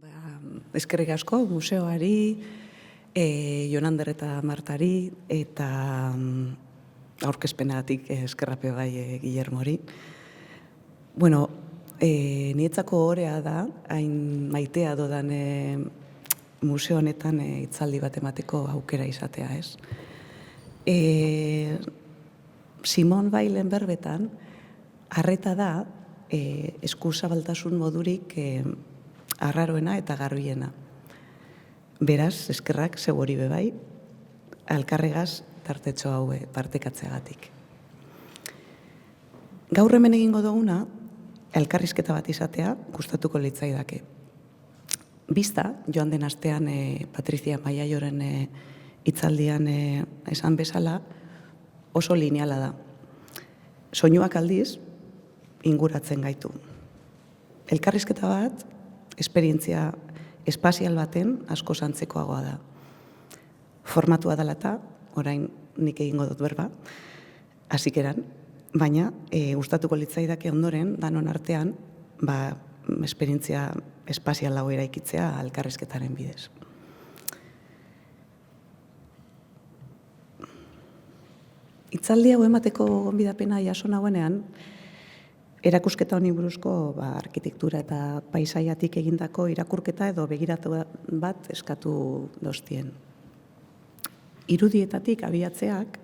Eskerrik asko museoari, Jonander eta Martari, eta aurkezpenatik eskerrape bai Guillermori. Bueno, nietzako orea da, hain maitea dodan museo honetan hitzaldi bat emateko aukera izatea, ez? Simon Bailen berbetan, arreta da, eskuzabaltasun modurik arraroena eta garbiena. Beraz, eskerrak segori bebai, alkarregaz tartetxo hau partekatzeagatik. Gaur hemen egingo duguna, elkarrizketa bat izatea, gustatuko litzaidake. Bista, joan den astean Patrizia Maiaioren hitzaldian esan bezala, oso lineala da. Soinuak aldiz, inguratzen gaitu. Elkarrizketa bat, esperientzia espazial baten asko antzekoagoa da. Formatua dela eta, orain nik egingo dut berba, hasikeran, baina gustatuko litzaidake ondoren, danon artean, esperientzia espazial hau eraikitzea elkarrizketaren bidez. Hitzaldi hau emateko gonbidapena jaso nagoenean, erakusketa honi buruzko arkitektura eta paisaiatik egindako irakurketa edo begiratu bat eskatu dostien. Irudietatik abiatzeak,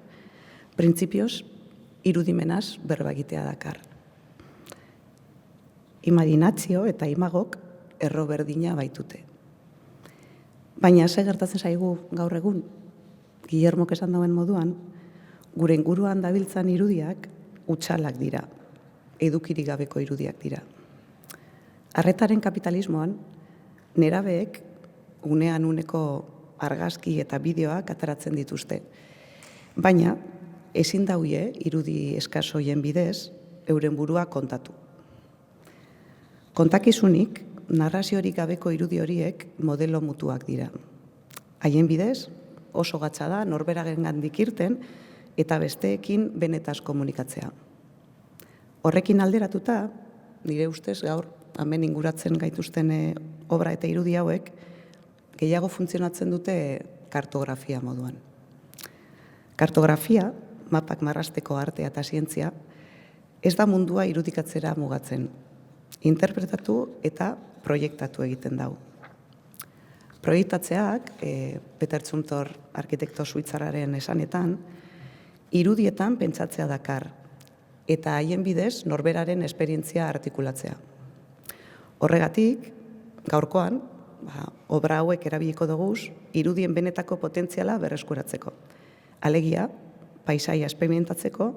printzipioz, irudimenaz berba egitea dakar. Imaginazio eta imagok erro berdina baitute. Baina ze gertatzen zaigu gaur egun, Guillermok esan dauen moduan, gure inguruan dabiltzan irudiak hutsalak dira. Edukirik gabeko irudiak dira. Arretaren kapitalismoan, nerabeek unean uneko argazki eta bideoak ateratzen dituzte. Baina, ezin daude irudi eskasoien bidez, euren burua kontatu. Kontakizunik, narraziorik gabeko irudi horiek modelo mutuak dira. Haien bidez, oso gatza da norberagengandik irten eta besteekin benetaz komunikatzea. Horrekin alderatuta, nire ustez gaur, hemen inguratzen gaituzten obra eta irudi hauek, gehiago funtzionatzen dute kartografia moduan. Kartografia, mapak marrasteko artea eta zientzia, ez da mundua irudikatzera mugatzen. Interpretatu eta proiektatu egiten dau. Proiektatzeak, Peter Zumthor arkitekto suitzarraren esanetan, irudietan pentsatzea dakar, eta haien bidez norberaren esperientzia artikulatzea. Horregatik, gaurkoan, obra hauek erabiliko duguz, irudien benetako potentziala berreskuratzeko. Alegia, paisaia esperimentatzeko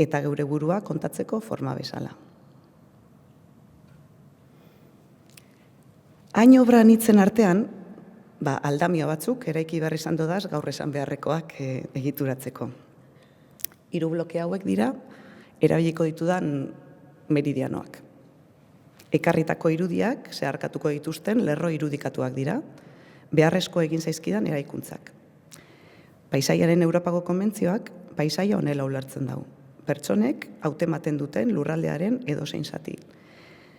eta geure burua kontatzeko forma bezala. Hain obra anitzen artean, aldamio batzuk eraiki behar izan dodaz gaur esan beharrekoak egituratzeko. 3 bloke hauek dira, erabiliko ditudan meridianoak. Ekarritako irudiak, zeharkatuko dituzten, lerro irudikatuak dira, beharrezko egin zaizkidan eraikuntzak. Paisaiaren Europako konbentzioak, paisaia honela ulertzen dau. Pertsonek hautematen duten lurraldearen edozein zati.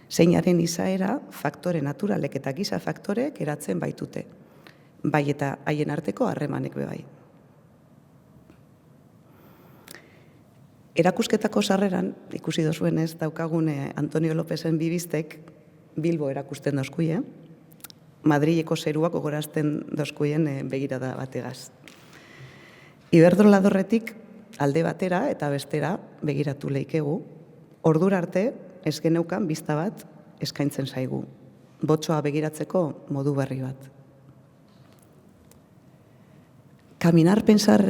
Zeinaren izaera, faktore naturalek eta giza faktorek eratzen baitute. Bai eta haien arteko harremanek bebai. Erakusketako sarreran, ikusi dozuenez, daukagune Antonio Lopezen bibistek Bilbo erakusten dozkuie, Madrileko zeruak ogorazten dozkuien begirada bategaz. Iberdrola dorretik alde batera eta bestera begiratu leikegu, ordura arte ez geneukan bista bat eskaintzen zaigu, botsoa begiratzeko modu berri bat. Caminar, pensar,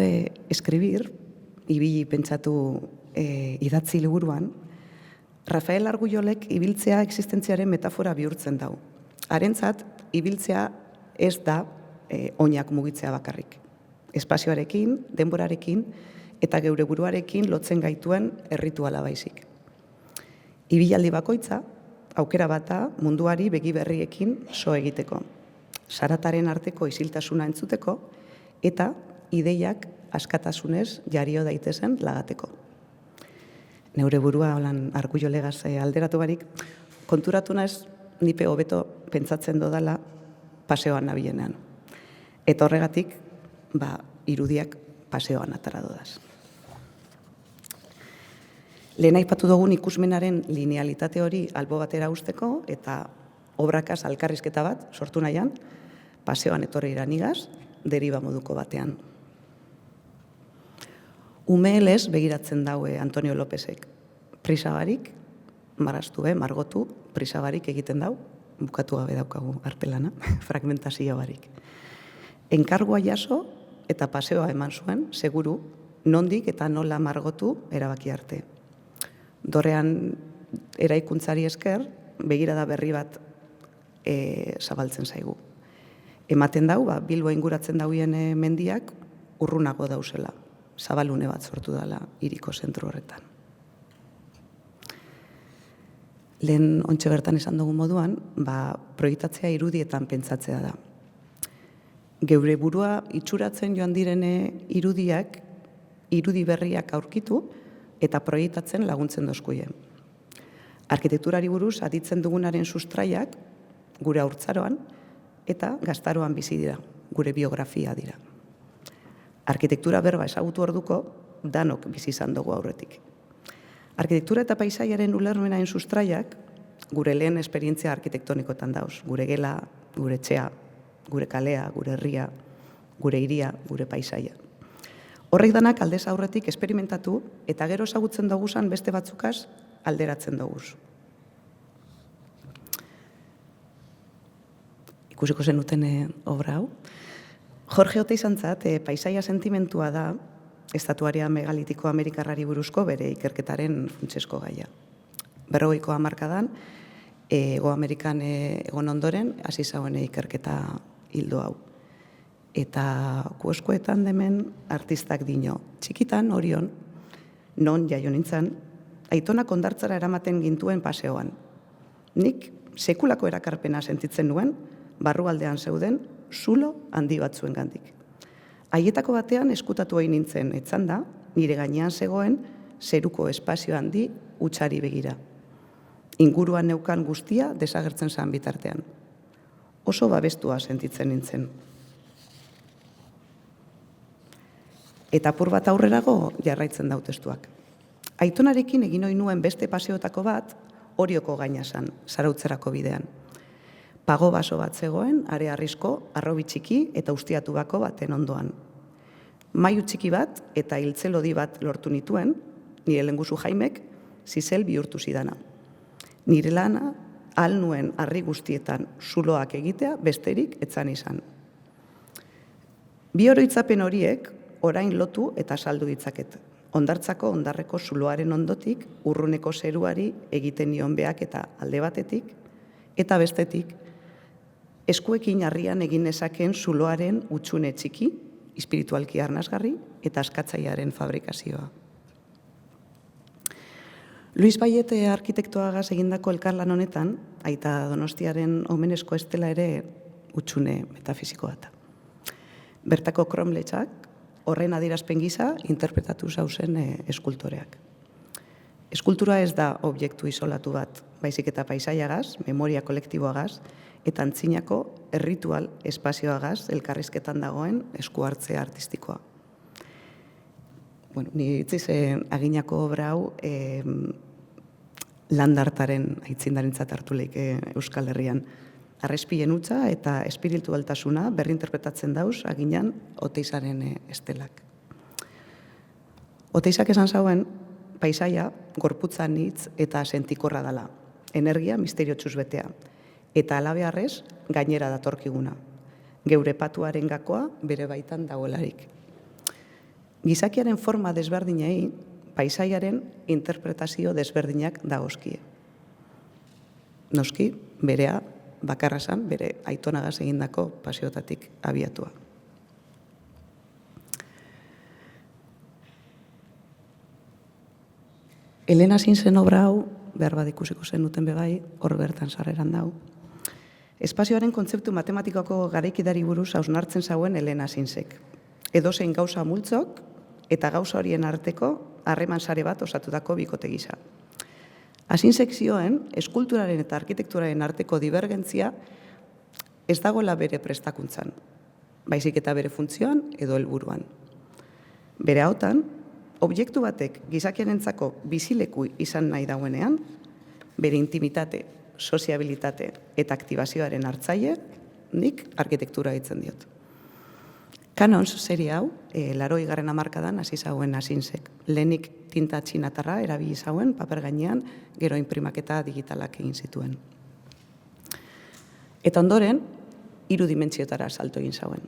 escribir, ibili pentsatu idatzi liburuan, Rafael Argullolek ibiltzea existentziaren metafora bihurtzen dau. Harentzat, ibiltzea ez da oinak mugitzea bakarrik. Espazioarekin, denborarekin eta geure buruarekin lotzen gaituen errituala baizik. Ibilaldi bakoitza, aukera bata munduari begi berriekin so egiteko. Sarataren arteko isiltasuna entzuteko eta ideiak askatasunez jario daitezen lagateko. Neure burua holan Argullolegaz alderatu barik, konturatu naiz nipe hobeto pentsatzen dodala paseoan nabilenean. Eta horregatik, irudiak paseoan atara dodaz. Lehen aipatu dugun ikusmenaren linealitate hori albo batera usteko eta obrakaz alkarrizketa bat sortu nahian, paseoan etorri iranigaz, deriba moduko batean. Umeelez begiratzen daue Antonio Lópezek. Prisa barik, margotu, prisa barik egiten dau, bukatu gabe daukagu artelana, fragmentazio barik. Enkargua jaso eta paseoa eman zuen, seguru, nondik eta nola margotu erabaki arte. Dorrean eraikuntzari esker, begirada berri bat zabaltzen zaigu. Ematen dau, Bilbo inguratzen dauen mendiak urrunago dauzela, zabalune bat sortu dela hiriko zentru horretan. Lehen ontxe bertan esan dugu moduan, proiektatzea irudietan pentsatzea da. Geure burua itxuratzen joan direne irudiak, irudi berriak aurkitu eta proiektatzen laguntzen dozkuie. Arkitekturari buruz aditzen dugunaren sustraiak gure haurtzaroan eta gaztaroan bizi dira, gure biografia dira. Arkitektura berba ezagutu orduko danok bizi izan dugu aurretik. Arkitektura eta paisaiaren ulermenaren sustraiak gure lehen esperientzia arkitektonikotan dauz, gure gela, gure etxea, gure kalea, gure herria, gure hiria, gure paisaia. Horrek danak aldez aurretik esperimentatu eta gero ezagutzen duguzan beste batzukaz alderatzen duguz. Ikusiko zenuten obra hau. Jorge Oteizantzat paisaia sentimentua da estatuaria megalitiko amerikarrari buruzko bere ikerketaren funtsezko gaia. 40ko hamarkadan, Hego Amerikan egon ondoren, hasi zauen ikerketa hildo hau. Eta kuoskoetan demen artistak dino. Txikitan, Orion, non jaio nintzen, aitonak ondartzara eramaten gintuen paseoan. Nik sekulako erakarpena sentitzen nuen, barrualdean zeuden, zulo handi batzuen gandik. Haietako batean eskutatu egin nintzen etzan da, nire gainean zegoen zeruko espazio handi hutsari begira. Inguruan neukan guztia desagertzen zen bitartean. Oso babestua sentitzen nintzen. Eta apur bat aurrerago jarraitzen dau testuak. Aitonarekin egin ohi nuen beste paseotako bat Orioko gaina zen, Zarautzerako bidean. Pago baso bat zegoen, are harrizko, arrobi txiki eta ustiatu bako baten ondoan. Maiu txiki bat eta hiltzelodi bat lortu nituen, nire lenguzu Jaimek, zizel bihurtu zidana. Nire lana, ahal nuen harri guztietan zuloak egitea besterik etzan izan. Bi oroitzapen horiek orain lotu eta saldu ditzaket. Hondartzako hondarreko zuloaren ondotik, urruneko zeruari egiten nion beak eta alde batetik, eta bestetik, eskuekin harrian egin nezakeen zuloaren hutsune txiki, espiritualki arnasgarri eta askatzailearen fabrikazioa. Luis Baiete arkitektoagaz egindako elkarlan honetan, Aita Donostiaren omenezko estela ere hutsune metafisiko bat. Bertako kromletxak, horren adierazpen gisa interpretatu zauzen eskultoreak. Eskultura ez da objektu isolatu bat, baizik eta paisaiagaz, memoria kolektiboagaz, eta antzinako erritual espazioagaz elkarrizketan dagoen esku hartzea artistikoa. Ni itziz aginako obra hau landartaren aitzindarentzat hartu leik Euskal Herrian. Arrespien hutsa eta espiritualtasuna berrinterpretatzen dauz aginan Oteizaren estelak. Oteizak esan zauen, paisaia gorputza nitz eta sentikorra dala, energia misteriotxuz betea, eta alabearrez gainera datorkiguna, geure patuaren gakoa bere baitan dagoelarik. Gizakiaren forma desberdinei, paisaiaren interpretazio desberdinak dagozkie. Noski, berea bakarra zan, bere aitonagaz egindako paseotatik abiatua. Elena Zinsen obra hau, behar bat ikusiko zenuten bebai, hor bertan sarreran dau. Espazioaren kontzeptu matematikako garaikidari buruz hausnartzen zauen Elena Zinsek. Edozein gauza multzok eta gauza horien arteko harreman sare bat osatutako bikote gisa. Asinsek zioen, eskulturaren eta arkitekturaren arteko divergentzia ez dagoela bere prestakuntzan, baizik eta bere funtzioan edo helburuan. Bere hautan, objektu batek gizakiarentzako bizileku izan nahi dauenean, bere intimitate, soziabilitate eta aktibazioaren hartzaile, nik arkitektura ditzen diot. Canons serie hau, 80. hamarkadan hasi zauen Asinsek. Lehenik tinta txinatarra erabili zauen paper gainean, gero inprimaketa digitalak egin zituen. Eta ondoren, 3 dimentsiotara salto egin zauen.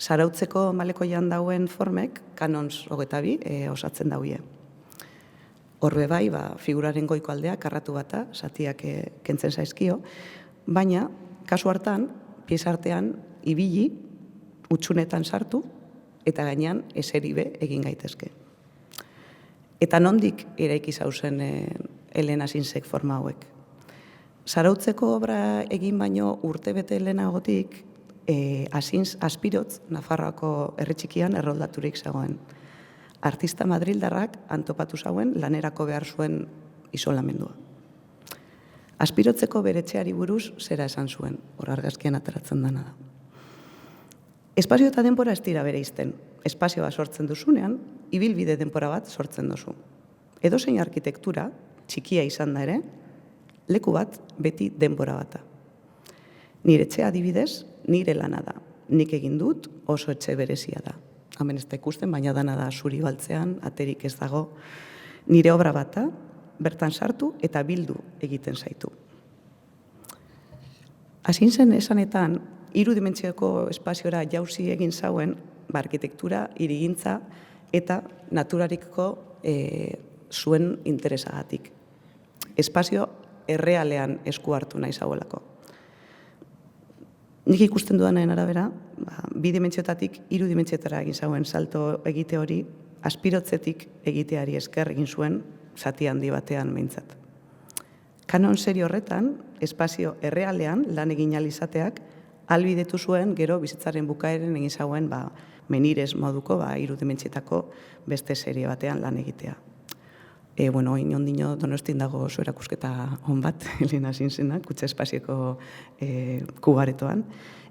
Zarautzeko malekoian dauen formek, Canons 22 osatzen daude. Horbe bai, figuraren goiko aldea, karratu bata, zatiak kentzen zaizkio, baina, kasu hartan, pieza artean, ibili, utxunetan sartu, eta gainean eseri be egin gaitezke. Eta nondik eraiki zauzen Elena Asinsek forma hauek. Zarautzeko obra egin baino urtebete lehenagotik, Asins Aspirotz, Nafarroako herri txikian erroldaturik zegoen. Artista madrildarrak antopatu zauen lanerako behar zuen isolamendua. Aspirotzeko bere etxeari buruz zera esan zuen, hor argazkian ateratzen dena da. Espazio eta denbora ez dira bereizten. Espazioa sortzen duzunean, ibilbide denbora bat sortzen duzu. Edozein arkitektura, txikia izan da ere, leku bat beti denbora bata. Nire etxea adibidez, nire lana da. Nik egin dut, oso etxe berezia da. Hemen ez da ikusten, baina dana da zuri baltzean, aterik ez dago. Nire obra bata, bertan sartu eta bildu egiten zaitu. Asinsen esanetan, 3 dimentsioko espaziora jauzi egin zauen, arkitektura, hirigintza eta naturariko zuen interesagatik. Espazio errealean esku hartu nahi zauelako. Nik ikusten dudanaren arabera, 2 dimentsiotatik 3 dimentsiotara egin zauen salto egite hori, aspirotzetik egiteari esker egin zuen, zati handi batean behintzat. Kanon serie horretan, espazio errealean lan egin ahal izateak, albidetu zuen gero bizitzaren bukaeren egin zauen menires moduko 3 dimentsiotako beste serie batean lan egitea. Oin ondino Donostin dago oso erakusketa on bat, Elena Asinsena, kutxa espazioko kubaretoan,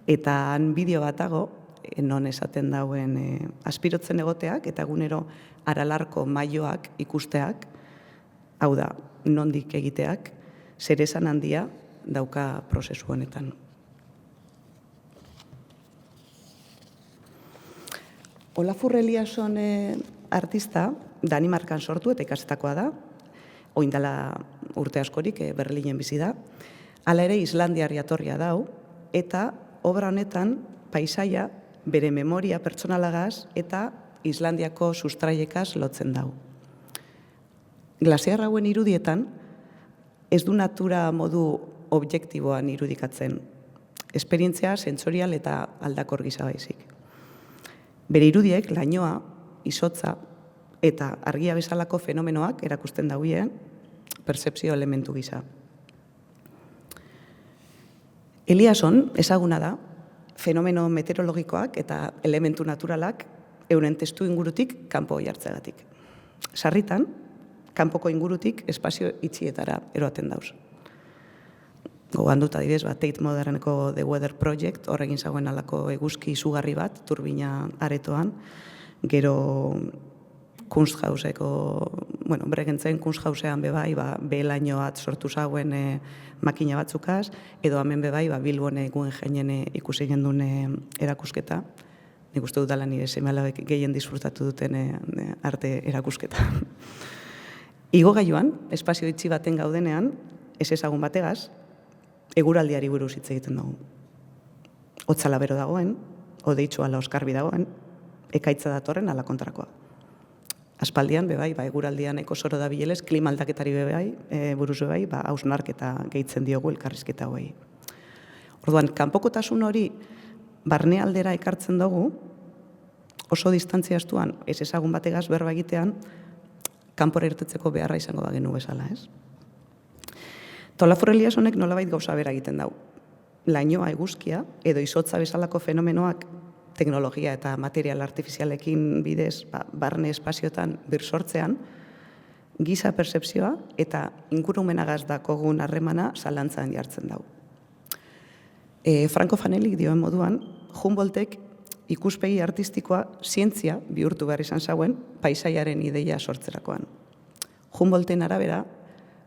eta han bideo bat dago, non esaten dauen aspirotzen egoteak eta egunero aralarko maioak ikusteak, hau da, nondik egiteak, zeresan handia dauka prozesu honetan. Olafur Eliasson artista, Danimarkan sortu eta ikastetakoa da, oindala urte askorik Berlinen bizi da, hala ere Islandiar jatorria dau, eta obra honetan paisaia bere memoria pertsonalagaz eta Islandiako sustraiekaz lotzen dau. Glasiar hauen irudietan, ez du natura modu objektiboan irudikatzen, esperientzia sentsorial eta aldakor gisa baizik. Bere irudiek lainoa, izotza eta argia bezalako fenomenoak erakusten daude pertzepzio elementu gisa. Eliasson ezaguna da fenomeno meteorologikoak eta elementu naturalak euren testu ingurutik kanpo jartzeagatik. Sarritan, kanpoko ingurutik espazio itxietara eroaten dauz. Gogoan dut adibidez, Tate Moderneko The Weather Project, horregin zagoen alako eguzki izugarri bat, turbina aretoan, gero Kunsthauseko, Bregentzen Kunsthausean bebai, behelaino bat sortu zauen makina batzukaz, edo hemen bebai, Bilbon Guggenheinen ikusi genduen erakusketa. Nik uste dut dala nire seme-alabek gehien disfrutatu duten arte erakusketa. Igogailuan, espazio itxi baten gaudenean, ez ezagun bategaz, eguraldiari buruz hitz egiten dugu. Hotzala bero dagoen, odeitxu ala oskarbi dagoen, ekaitza datorren ala kontrakoa. Aspaldian, bebai, eguraldian eko zoro da bilelez, klima aldaketari bebai, buruz bebai, hausnarketa gehitzen diogu elkarrizketa hoi. Orduan, kanpokotasun hori barnealdera ekartzen dugu, oso distantzia astuan, ez ezagun bategaz berba egitean, kanpora irtetzeko beharra izango bagenu bezala, ez? Olafur Eliassonek nolabait gauza bera egiten dau. Lainoa eguzkia, edo izotza bezalako fenomenoak teknologia eta material artifizialekin bidez, barne espazioetan birsortzean, giza percepzioa eta ingurumenagaz dakogun harremana zalantzan jartzen dau. Franco Fanelik dioen moduan, Humboldtek ikuspegi artistikoa zientzia bihurtu behar izan zauen paisaiaren ideia sortzerakoan. Humboldten arabera,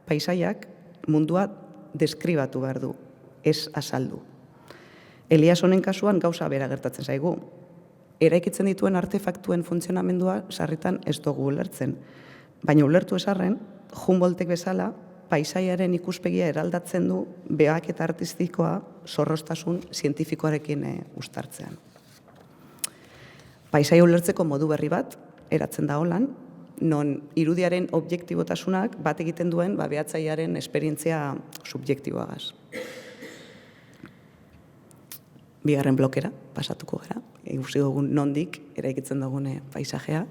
paisaiak mundua deskribatu behar du, ez azaldu. Elias honen kasuan gauza bera gertatzen zaigu. Eraikitzen dituen artefaktuen funtzionamendua sarritan ez dugu ulertzen. Baina ulertu esarren, Humboldtek bezala, paisaiaren ikuspegia eraldatzen du behaketa artistikoa zorroztasun zientifikoarekin uztartzean. Paisaia ulertzeko modu berri bat eratzen da holan, non irudiaren objektibotasunak bat egiten duen behatzailearen esperientzia subjektiboagaz. Bigarren blokera pasatuko gara, ikusi dugun nondik eraikitzen dugun paisajea.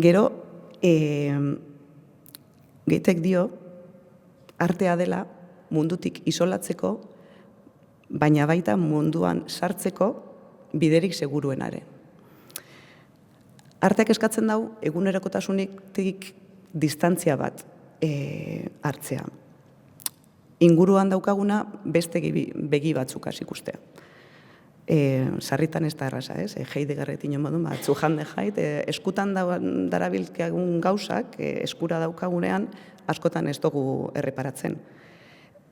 Gero, Goethek dio, artea dela mundutik isolatzeko, baina baita munduan sartzeko biderik seguruenaren. Arteak eskatzen dau, egunerokotasunik distantzia bat hartzea. Inguruan daukaguna beste begi batzuk ikustea. Sarritan ez da erraza, ez? Heideggerrek dio modun, Zuhande Heid, eskutan darabilkagun gauzak, eskura daukagunean, askotan ez dugu erreparatzen.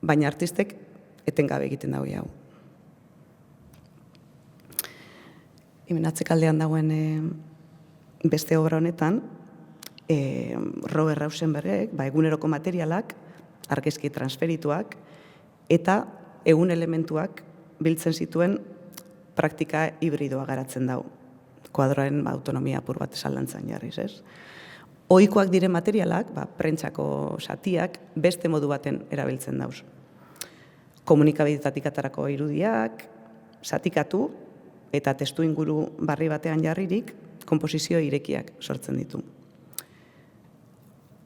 Baina artistek etengabe egiten dago hau. Hemen atzekaldean dagoen beste obra honetan, Robert Rauschenbergek, eguneroko materialak, argazki transferituak, eta egun elementuak biltzen zituen praktika hibridoa garatzen dau. Kuadroaren autonomia apur bat zalantzan jarriz, ez? Ohikoak diren materialak, prentsako satiak, beste modu baten erabiltzen dauz. Komunikabidetatik aterako irudiak, satikatu, eta testu inguru barri batean jarririk, konposizio irekiak sortzen ditu.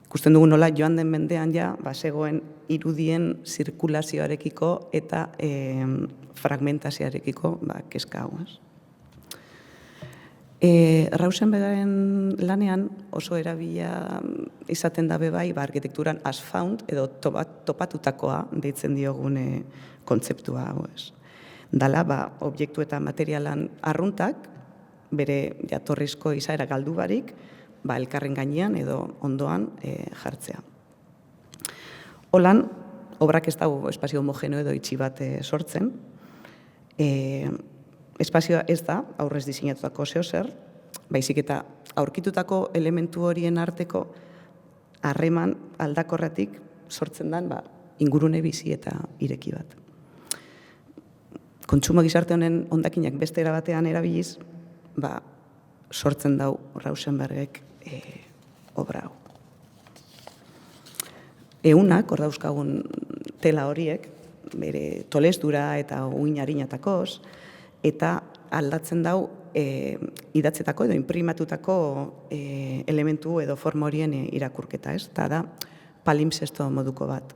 Ikusten dugu nola joan den mendean zegoen irudien zirkulazioarekiko eta fragmentazioarekiko kezka hau. Rauschenbergaren lanean oso erabila izaten da bai arkitekturan as found edo topatutakoa deitzen diogun kontzeptua hau. Dala, objektu eta materialan arruntak, bere jatorrizko izaera galdu barik, elkarren gainean edo ondoan jartzea. Holan, obrak ez dago espazio homogeneo edo itxi bat sortzen. Espazioa ez da, aurrez diseinatutako zeozer, baizik eta aurkitutako elementu horien arteko harreman aldakorratik sortzen den ingurune bizi eta ireki bat. Kontsumo gizarte honen hondakinak beste era batean erabiliz, sortzen dau Rauschenbergek obra hau. Eunak, hor dauzkagun tela horiek, bere tolesdura eta uin harinatakoz, eta aldatzen dau idatzetako edo imprimatutako elementu edo forma horien irakurketa, ez? Eta da palimpsesto moduko bat.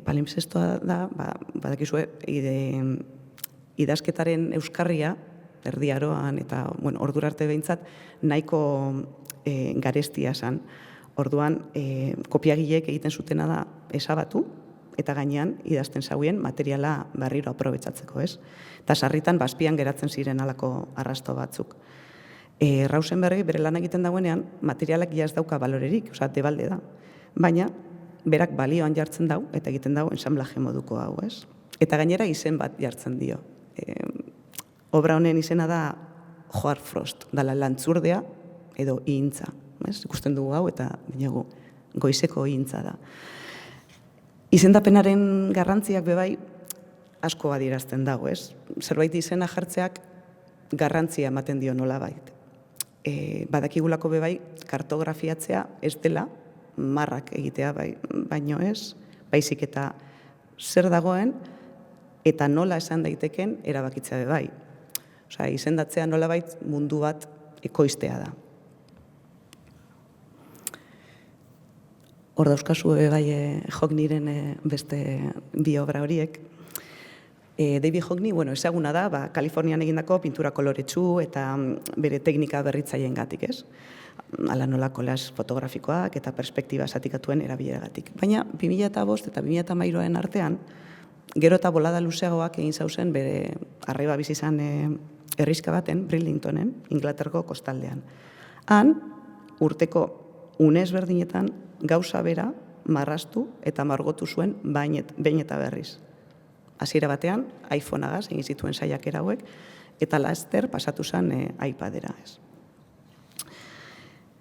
Palimpsestoa da, badakizue, idazketaren euskarria, erdi aroan eta ordura arte behintzat nahiko garestia zen. Orduan, kopiagileek egiten zutena da esabatu eta gainean idazten zauen materiala berriro aprobetxatzeko, ez? Eta sarritan bazpian geratzen ziren halako arrasto batzuk. Rauschenberg bere lan egiten dagoenean materialak ja ez dauka balorerik, debalde da. Baina, berak balioan jartzen dau eta egiten dau ensamblaje moduko hau, ez? Eta gainera izen bat jartzen dio. Obra honen izena da Hoarfrost, dala lantzurdea edo ihintza. Ikusten dugu hau eta dinagu goizeko ihintza da. Izendapenaren garrantziak bebai asko adierazten dago, ez? Zerbait izena jartzeak garrantzia ematen dio nolabait. Badakigulako bebai kartografiatzea ez dela marrak egitea baino ez, baizik eta zer dagoen eta nola esan daiteken erabakitzea bebai. Izendatzea nolabait mundu bat ekoiztea da. Hor dauzkazu jok niren beste bi obra horiek. David Hockney, ezaguna da, Kalifornian egindako pintura koloretsu eta bere teknika berritzaileengatik, ez? Hala nola kolas fotografikoak eta perspektiba zatikatuen erabileragatik. Baina 2005 eta 2013 artean, gero eta bolada luzeagoak egin zauzen bere arreba bizi izan herrixka baten, Bridlingtonen, Inglaterrako kostaldean. Han, urteko une ezberdinetan gauza bera marraztu eta margotu zuen behin eta berriz. Hasiera batean, iPhoneagaz egin zituen saiakera hauek, eta laster pasatu zen iPadera, ez.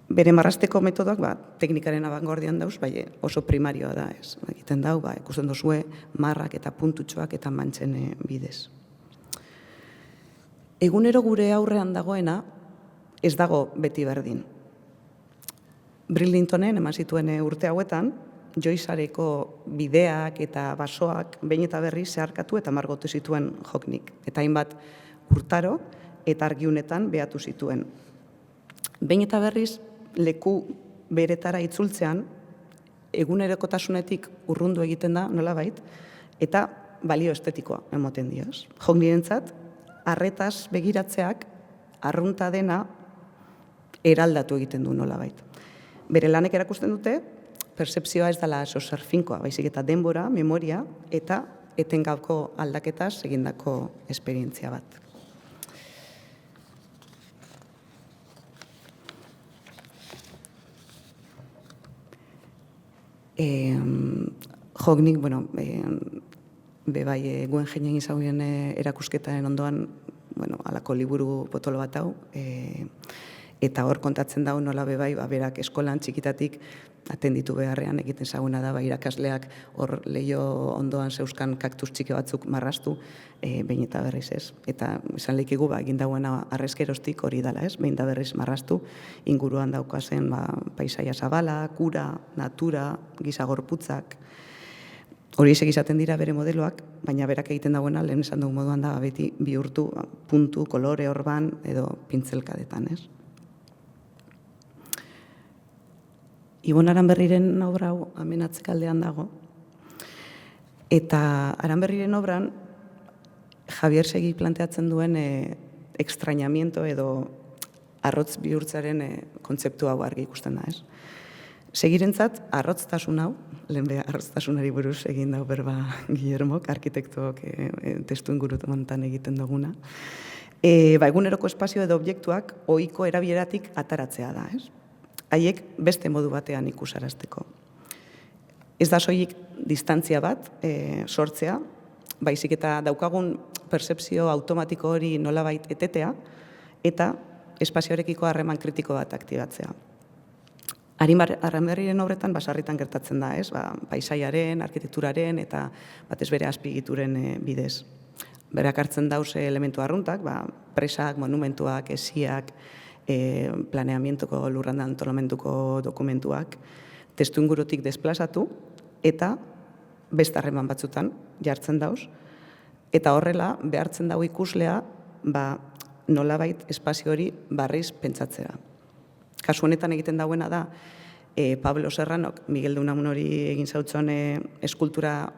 Bere marrasteko metodoak teknikaren abangoardian dauz, oso primarioa da, ez. Egiten dau, ikusten dozue, marrak eta puntutxoak eta mantzen bidez. Egunero gure aurrean dagoena, ez dago beti berdin. Bridlingtonen eman zituen urte hauetan, Joyceareko bideak eta basoak behin eta berriz zeharkatu eta margotu zituen Hockneyk. Eta hainbat urtaro eta argiunetan behatu zituen. Behin eta berriz leku beretara itzultzean, egunerokotasunetik urrundu egiten da, nolabait, eta balio estetikoa emoten dioz. Hockneyrentzat, arretaz begiratzeak arrunta dena eraldatu egiten du nolabait. Bere lanek erakusten dute, percepzioa ez dela sozer finkoa, baizik eta denbora, memoria eta etengabko aldaketaz egindako esperientzia bat. Hockneyk, Guggenheim izan erakusketaren ondoan, halako liburu potolo bat hau, eta hor kontatzen dago nola berak eskolan txikitatik atenditu beharrean egiten zaguna da, irakasleak hor leio ondoan zeuzkan kaktus txiki batzuk marraztu, behin eta berriz ez. Eta esan lehikigu, egin dagoena arrezkeroztik hori dela ez, behin eta berriz marraztu, inguruan daukazen paisaia zabala, kura, natura, giza gorputzak. Hori izaten dira bere modeloak, baina berak egiten dagoena, lehen esan dugu moduan da, beti bihurtu puntu, kolore, orban edo pintzelkadetan ez. Ibon Aranberriren obra hau hemen atzekaldean dago. Eta Aranberriren obran Javier Segi planteatzen duen extrañamiento edo arrotz bihurtzaren kontzeptu hau argi ikusten da, ez? Segirentzat arrotztasun hau, lehen arrotztasunari buruz egin dau berba Guillermok, arkitektuok testu ingurutan egiten duguna. Eguneroko espazio edo objektuak ohiko erabileratik ataratzea da, ez? Haiek beste modu batean ikusarazteko. Ez da soilik distantzia bat sortzea, baizik eta daukagun percepzio automatiko hori nolabait etetea, eta espazioarekiko harreman kritiko bat aktibatzea. Aranberriren obretan basarritan gertatzen da, ez? Paisaiaren, arkitekturaren eta batez bere azpigituren bidez. Berak hartzen dauz elementu arruntak, presak, monumentuak, esiak, planeamientoko lurralde antolamenduko dokumentuak, testu ingurutik desplazatu eta beste harreman batzutan jartzen dauz, eta horrela behartzen dago ikuslea nolabait espazio hori barriz pentsatzea. Kasu honetan egiten dauena da, Pablo Serranok Miguel de Unamun hori egin zautzen eskultura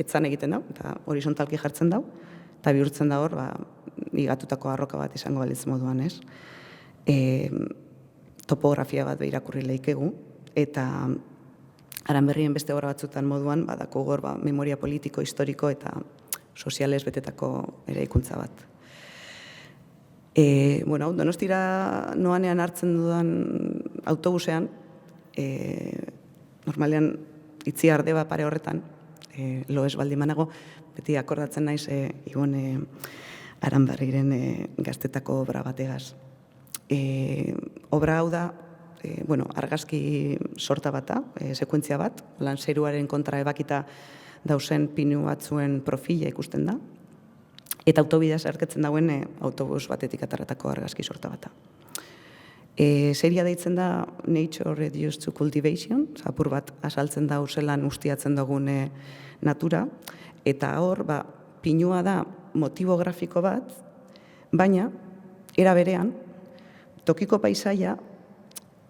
etzan egiten dau, eta horizontalki jartzen dau, eta bihurtzen da hor, igatutako arroka bat izango balitz moduan, ez? Topografia bat irakurri leikegu, eta Aranberrien beste obra batzutan moduan, badako gor memoria politiko, historiko eta sozialez betetako eraikuntza bat. Donostira noanean hartzen dudan autobusean, normalean itzi ardeba pare horretan, lo ez baldin banago, beti akordatzen naiz Ibon Aranberriren gaztetako obra bategaz. Obra hau da, argazki sorta bata, sekuentzia bat, lanzeruaren kontra ebakita dauzen pinu batzuen profila ikusten da, eta autobidea zerketzen dauen autobus batetik ataratako argazki sorta bata. Seria deitzen da Nature Reduced to Cultivation, apur bat asaltzen da zelan ustiatzen dugun natura, eta hor, pinua da motibo grafiko bat, baina, era berean, tokiko paisaia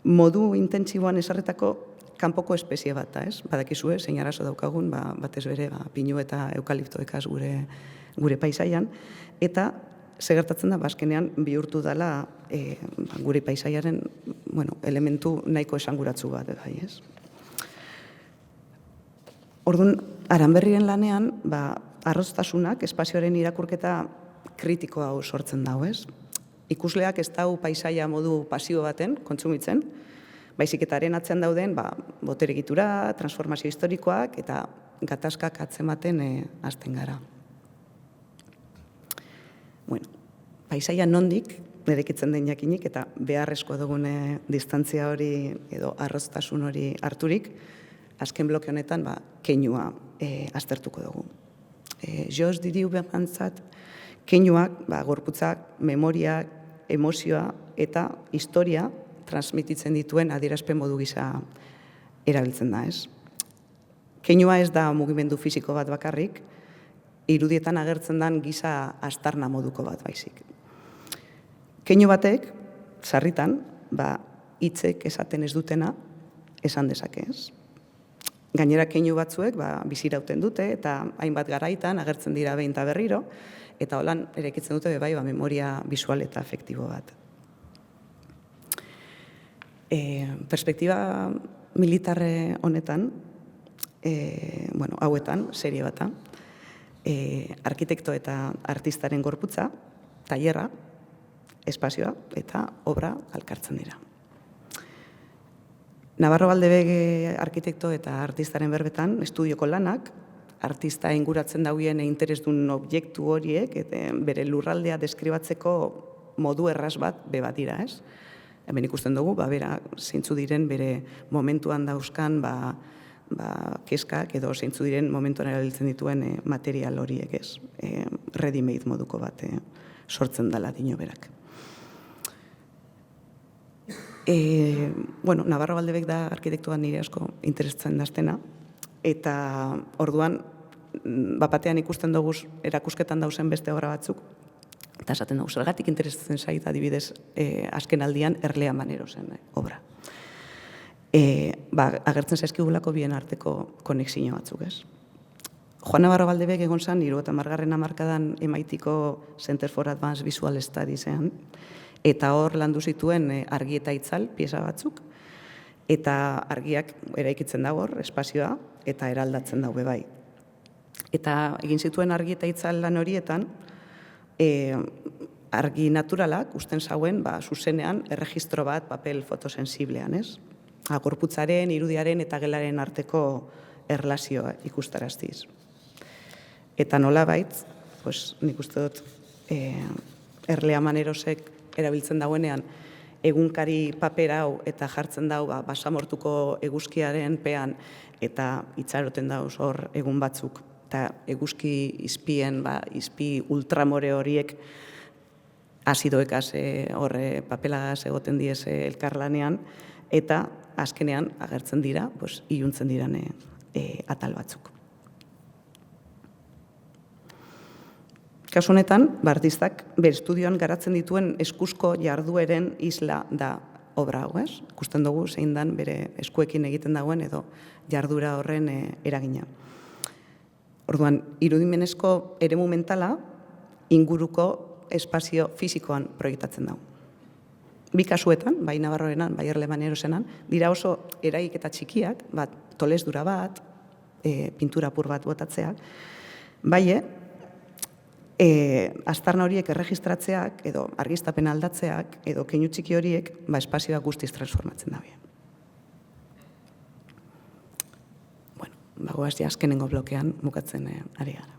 modu intentsiboan esarretako kanpoko espezie bat da, ez? Badakizue, zein arazo daukagun, batez bere, pinu eta eukaliptoekaz gure paisaian, eta segertatzen da, azkenean bihurtu dela gure paisaiaren elementu nahiko esanguratsu bat, bai, ez? Orduan, Aranberriren lanean, arroztasunak, espazioaren irakurketa kritikoa sortzen dago, ez? Ikusleak ez dau paisaia modu pasio baten kontsumitzen, baizik eta haren atzean dauden botere egitura, transformazio historikoak eta gatazkak atzematen hasten gara. Paisaia nondik, erekitzen den jakinik eta beharrezko dugun distantzia hori edo arroztasun hori harturik, azken bloke honetan keinua aztertuko dugu. Jos diriu behantzat, keinuak, gorputzak, memoriak, emozioa eta historia transmititzen dituen adierazpen modu gisa erabiltzen da, ez? Keinua ez da mugimendu fisiko bat bakarrik, irudietan agertzen den giza aztarna moduko bat baizik. Keinu batek, sarritan, hitzek esaten ez dutena esan dezake, ez? Gainera keinu batzuek bizirauten dute eta hainbat garaitan agertzen dira behin eta berriro, eta holan erekitzen dute memoria visual eta afektibo bat. Perspektiba militarre honetan, hauetan, serie bata, arkitekto eta artistaren gorputza, tailerra, espazioa eta obra alkartzen dira. Navarro Baldebege arkitekto eta artistaren berbetan, estudioko lanak, artista inguratzen dauen interesdun objektu horiek, eta bere lurraldea deskribatzeko modu erraz bat bebat dira, ez? Hemen ikusten dugu, bera, zeintzu diren bere momentuan dauzkan, keskak edo zeintzu diren momentuan erabiltzen dituen material horiek, ez? Ready-made moduko bat sortzen dela dino berak. Navarro Baldebek da arkitektuan nire asko interesatzen daztena, eta orduan, batean ikusten dugu erakusketan dauzen beste obra batzuk, eta esaten dugu, zergatik interesatzen zait adibidez azken aldian Erlea Manerosen obra. Agertzen zaizkigulako bien arteko konexio batzuk, ez? Juan Navarro Baldebek egon zen, 70. hamarkadan MIT-ko Center for Advanced Visual Studiesean, eta hor landu zituen argi eta itzal pieza batzuk, eta argiak eraikitzen dago hor, espazioa, eta eraldatzen dago bai. Eta egin zituen argi eta itzal lan horietan, argi naturalak usten zauen, zuzenean, erregistro bat papel fotosensiblean, ez? Gorputzaren, irudiaren eta gelaren arteko erlazioa ikustaraztiz. Eta nola baitz, nik uste dut, Erlea Manerosek erabiltzen dauenean, egunkari paper hau eta jartzen dau basamortuko eguzkiaren pean eta itxaroten dauz hor egun batzuk. Eta eguzki izpien, izpi ultramore horiek azidoekaz horre papelagaz egoten diez elkarlanean, eta azkenean agertzen dira, iluntzen diran atal batzuk. Kasu honetan, artistak bere estudioan garatzen dituen eskuzko jardueren isla da obra hau, ez? Ikusten dugu zein dan bere eskuekin egiten dagoen edo jardura horren eragina. Orduan, irudimenezko eremu mentala inguruko espazio fisikoan proiektatzen dago. Bi kasuetan, bai Navarrorenan, bai Erlea Manerosenan, dira oso eraiketa txikiak, tolesdura bat, pintura apur bat botatzeak, bai, aztarna horiek erregistratzeak edo argiztapen aldatzeak edo keinu txiki horiek espazioa guztiz transformatzen dabe. Bagoaz ja azkenengo blokean mukatzen ari gara.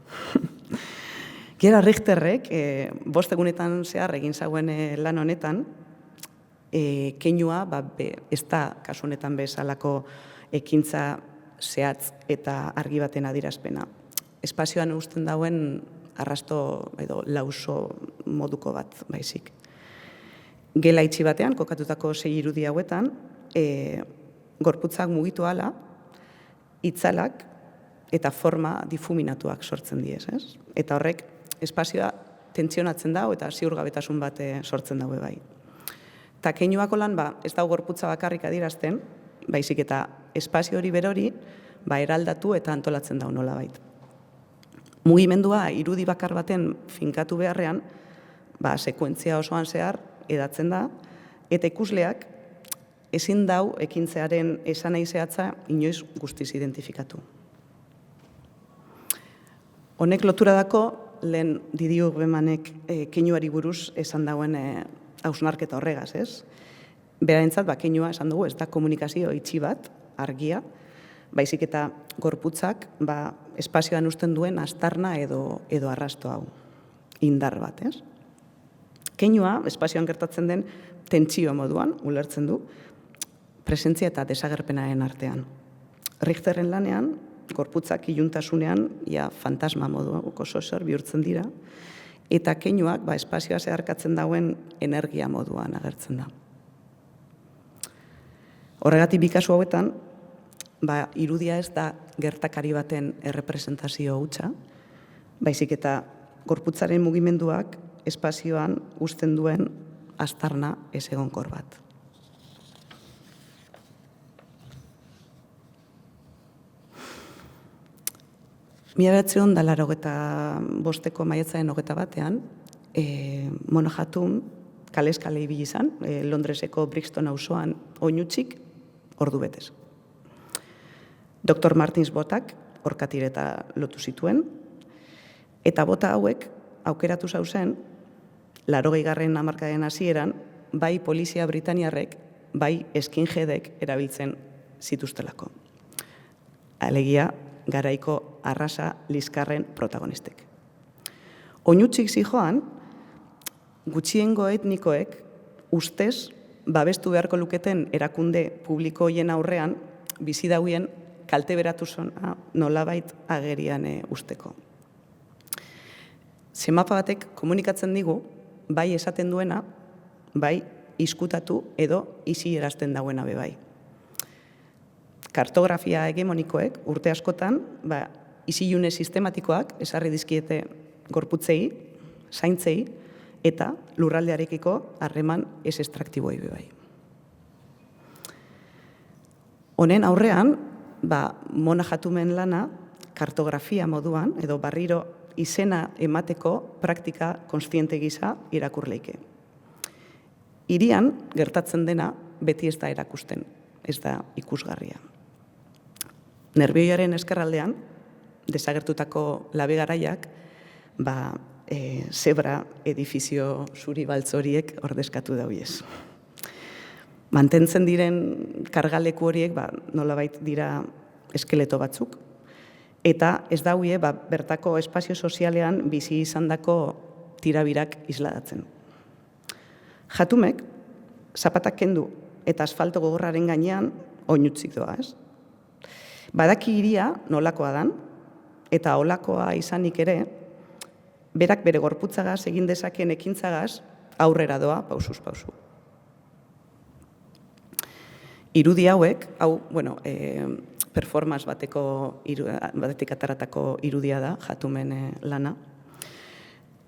Gerard Richterrek 5 egunetan zehar egin zauen lan honetan, keinua ez da kasu honetan bezalako ekintza zehatz eta argi baten adierazpena. Espazioan uzten dauen arrasto edo lauso moduko bat baizik. Gela itxi batean, kokatutako 6 irudi hauetan, gorputzak mugitu ahala, itzalak eta forma difuminatuak sortzen diez, ez? Eta horrek espazioa tentsionatzen dago eta ziurgabetasun bat sortzen dago bai. Eta keinuako lan, ez dago gorputza bakarrik adierazten, baizik eta espazio hori berori eraldatu eta antolatzen da nolabait. Mugimendua irudi bakar baten finkatu beharrean, sekuentzia osoan zehar edatzen da, eta ikusleak ezin dau ekintzearen esanai zehatza inoiz guztiz identifikatu. Honek lotura dako, lehen Didio Bemanek keinuari buruz esan dauen hausnarketa horregaz, ez? Berarentzat, keinua esan dugu, ez da komunikazio itxi bat, argia, baizik eta gorputzak espazioan usten duen astarna edo arrasto hau, indar bat, ez? Keinua, espazioan gertatzen den tentsio moduan, ulertzen du, presentzia eta desagerpenaren artean. Richterren lanean, gorputzak iluntasunean, fantasma moduko zer bihurtzen dira, eta keinuak espazioa zeharkatzen dauen energia moduan agertzen da. Horregatik bi kasu hauetan, irudia ez da gertakari baten errepresentazio hutsa, baizik eta gorputzaren mugimenduak espazioan uzten duen astarna ezegonkor bat. Mila 1985ko maiatzaren 21ean, Mona Hatun kalez kale ibili izan, Londreseko Brixton auzoan oinutsik ordu betez. Dr. Martins botak orkatireta lotu zituen, eta bota hauek aukeratu zauzen, 80. hamarkadaren hasieran, bai polizia britaniarrek, bai skinheadek erabiltzen zituztelako. Alegia, garaiko arrasa liskarren protagonistek. Oinutsik zijoan, gutxiengo etnikoek ustez babestu beharko luketen erakunde publiko hoien aurrean bizi dauen kalte beratu zona nolabait agerian usteko. Zemapa batek komunikatzen digu, bai esaten duena, bai izkutatu edo izi erazten dauena bebai. Kartografia hegemonikoek urte askotan, izilune sistematikoak esarri dizkiete gorputzei, zaintzei, eta lurraldearekiko harreman ez estraktiboi bebai. Honen aurrean, Mona Hatunen lana kartografia moduan, edo barriro izena emateko praktika konstiente gisa irakurleike. Hirian gertatzen dena beti ez da erakusten, ez da ikusgarria. Nerbioiaren eskerraldean, desagertutako labegaraiak, zebra edifizio zuri baltzoriek ordezkatu dauiez. Mantentzen diren kargaleku horiek nolabait dira eskeleto batzuk, eta ez dauie bertako espazio sozialean bizi izandako tirabirak isladatzen. Jatumek, zapatak kendu eta asfalto gogorraren gainean oinutzik doa, ez? Badaki hiria nolakoa dan, eta olakoa izanik ere, berak bere gorputzagaz egin dezakeen ekintzagaz aurrera doa pausuz pausu. Irudi hauek, performance batetik ataratako irudia da, Hatumen lana.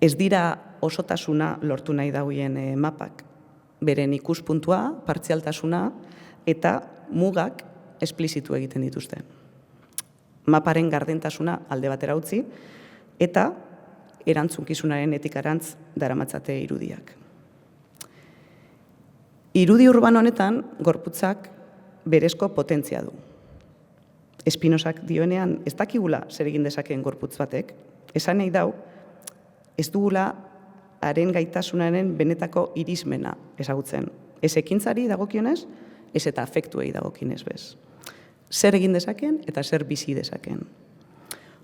Ez dira osotasuna lortu nahi dauien mapak, beren ikuspuntua, partzialtasuna eta mugak esplizitu egiten dituzte. Maparen gardentasuna alde batera utzi eta erantzunkizunaren etikarantz daramatzate irudiak. Irudi urbano honetan gorputzak berezko potentzia du. Espinosak dioenean ez dakigula zer egin dezakeen gorputz batek, esan nahi dau, ez dugula haren gaitasunaren benetako irismena ezagutzen. Ez ekintzari dagokionez, ez eta afektuei dagokionez bez. Zer egin dezakeen eta zer bizi dezakeen.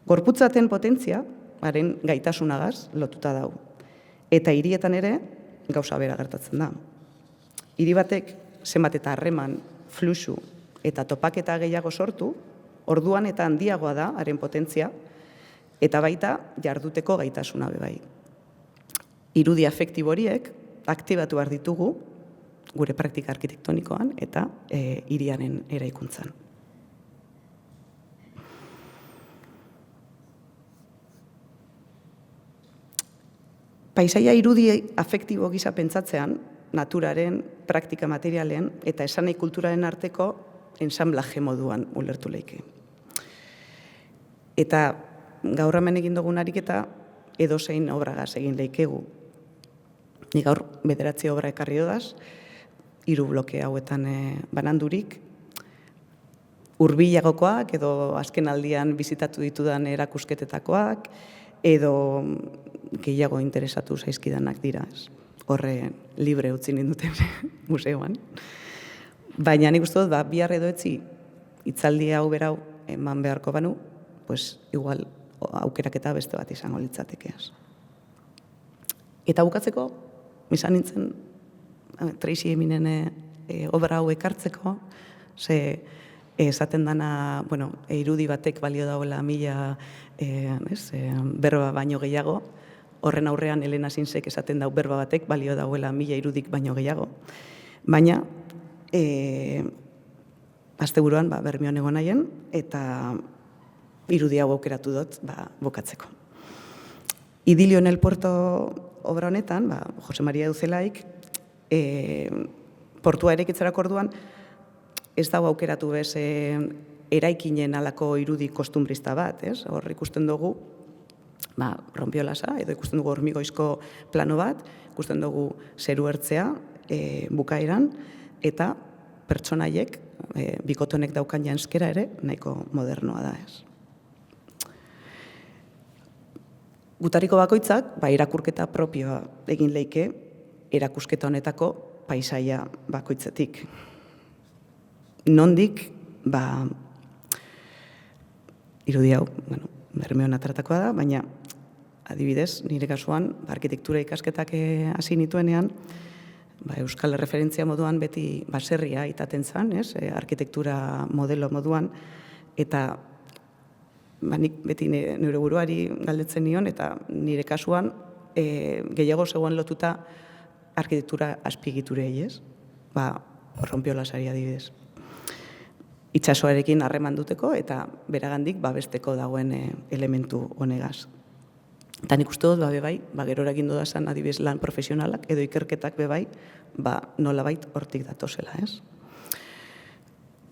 Gorputzaten potentzia, haren gaitasunagaz lotuta dau. Eta hirietan ere gauza bera gertatzen da. Hiri batek zenbat eta harreman, fluxu eta topaketa gehiago sortu, orduan eta handiagoa da haren potentzia, eta baita jarduteko gaitasuna bebai. Irudi afektibo horiek aktibatu behar ditugu gure praktika arkitektonikoan eta hiriaren eraikuntzan. Paisaia irudi afektibo gisa pentsatzean, naturaren, praktika materialen eta esanai kulturaren arteko ensamblaje moduan ulertu leike. Eta gaur hemen egin dugun ariketa edozein obragaz egin leikegu. Ni gaur 9 obra ekarri dodaz, 3 bloke hauetan banandurik, hurbilagokoak edo azken aldian bizitatu ditudan erakusketetakoak, edo gehiago interesatu zaizkidanak dira. Horre libre utzi ninduten museoan. Baina nik uste dut, bihar edo etzi hitzaldi hau berau eman beharko banu, pues igual aukeraketa beste bat izango litzatekeaz. Eta bukatzeko, izan nintzen Tracy Eminen obra hau ekartzeko, ze esaten dana, irudi batek balio dauela 1000 berba baino gehiago, horren aurrean Elena Sinsek esaten dau berba batek balio dauela 1000 irudik baino gehiago. Baina, asteburuan Bermeon egon nahien, eta irudi hau aukeratu dut bukatzeko. Idilio en el Puerto obra honetan, Jose Maria Euzelaik, portua eraikitzerako orduan, ez dago aukeratu bez eraikinen alako irudi kostumbrista bat, hor ikusten dugu ronpiolasa, edo ikusten dugu hormigoizko plano bat, ikusten dugu zeru ertzea bukaeran, eta pertsonaiek, bikotonek daukan janskera ere, nahiko modernoa da ez. Gutariko bakoitzak, irakurketa propioa egin leike, erakusketa honetako paisaia bakoitzetik. Nondik, irudi hau, Bermeon atratakoa da, baina adibidez, nire kasuan, arkitektura ikasketak hasi nituenean, euskal referentzia moduan beti baserria itaten zan, arkitektura modelo moduan, eta nik beti nire buruari galdetzen nion, eta nire kasuan gehiago zegoen lotuta arkitektura azpigiturei, ez? Ronpiolasari adibidez. Itsasoarekin harreman duteko eta beragandik babesteko dagoen elementu honegaz. Eta nik uste dut, bebai, gerora egin dudazan adibidez lan profesionalak edo ikerketak bebai, nolabait hortik datozela, ez?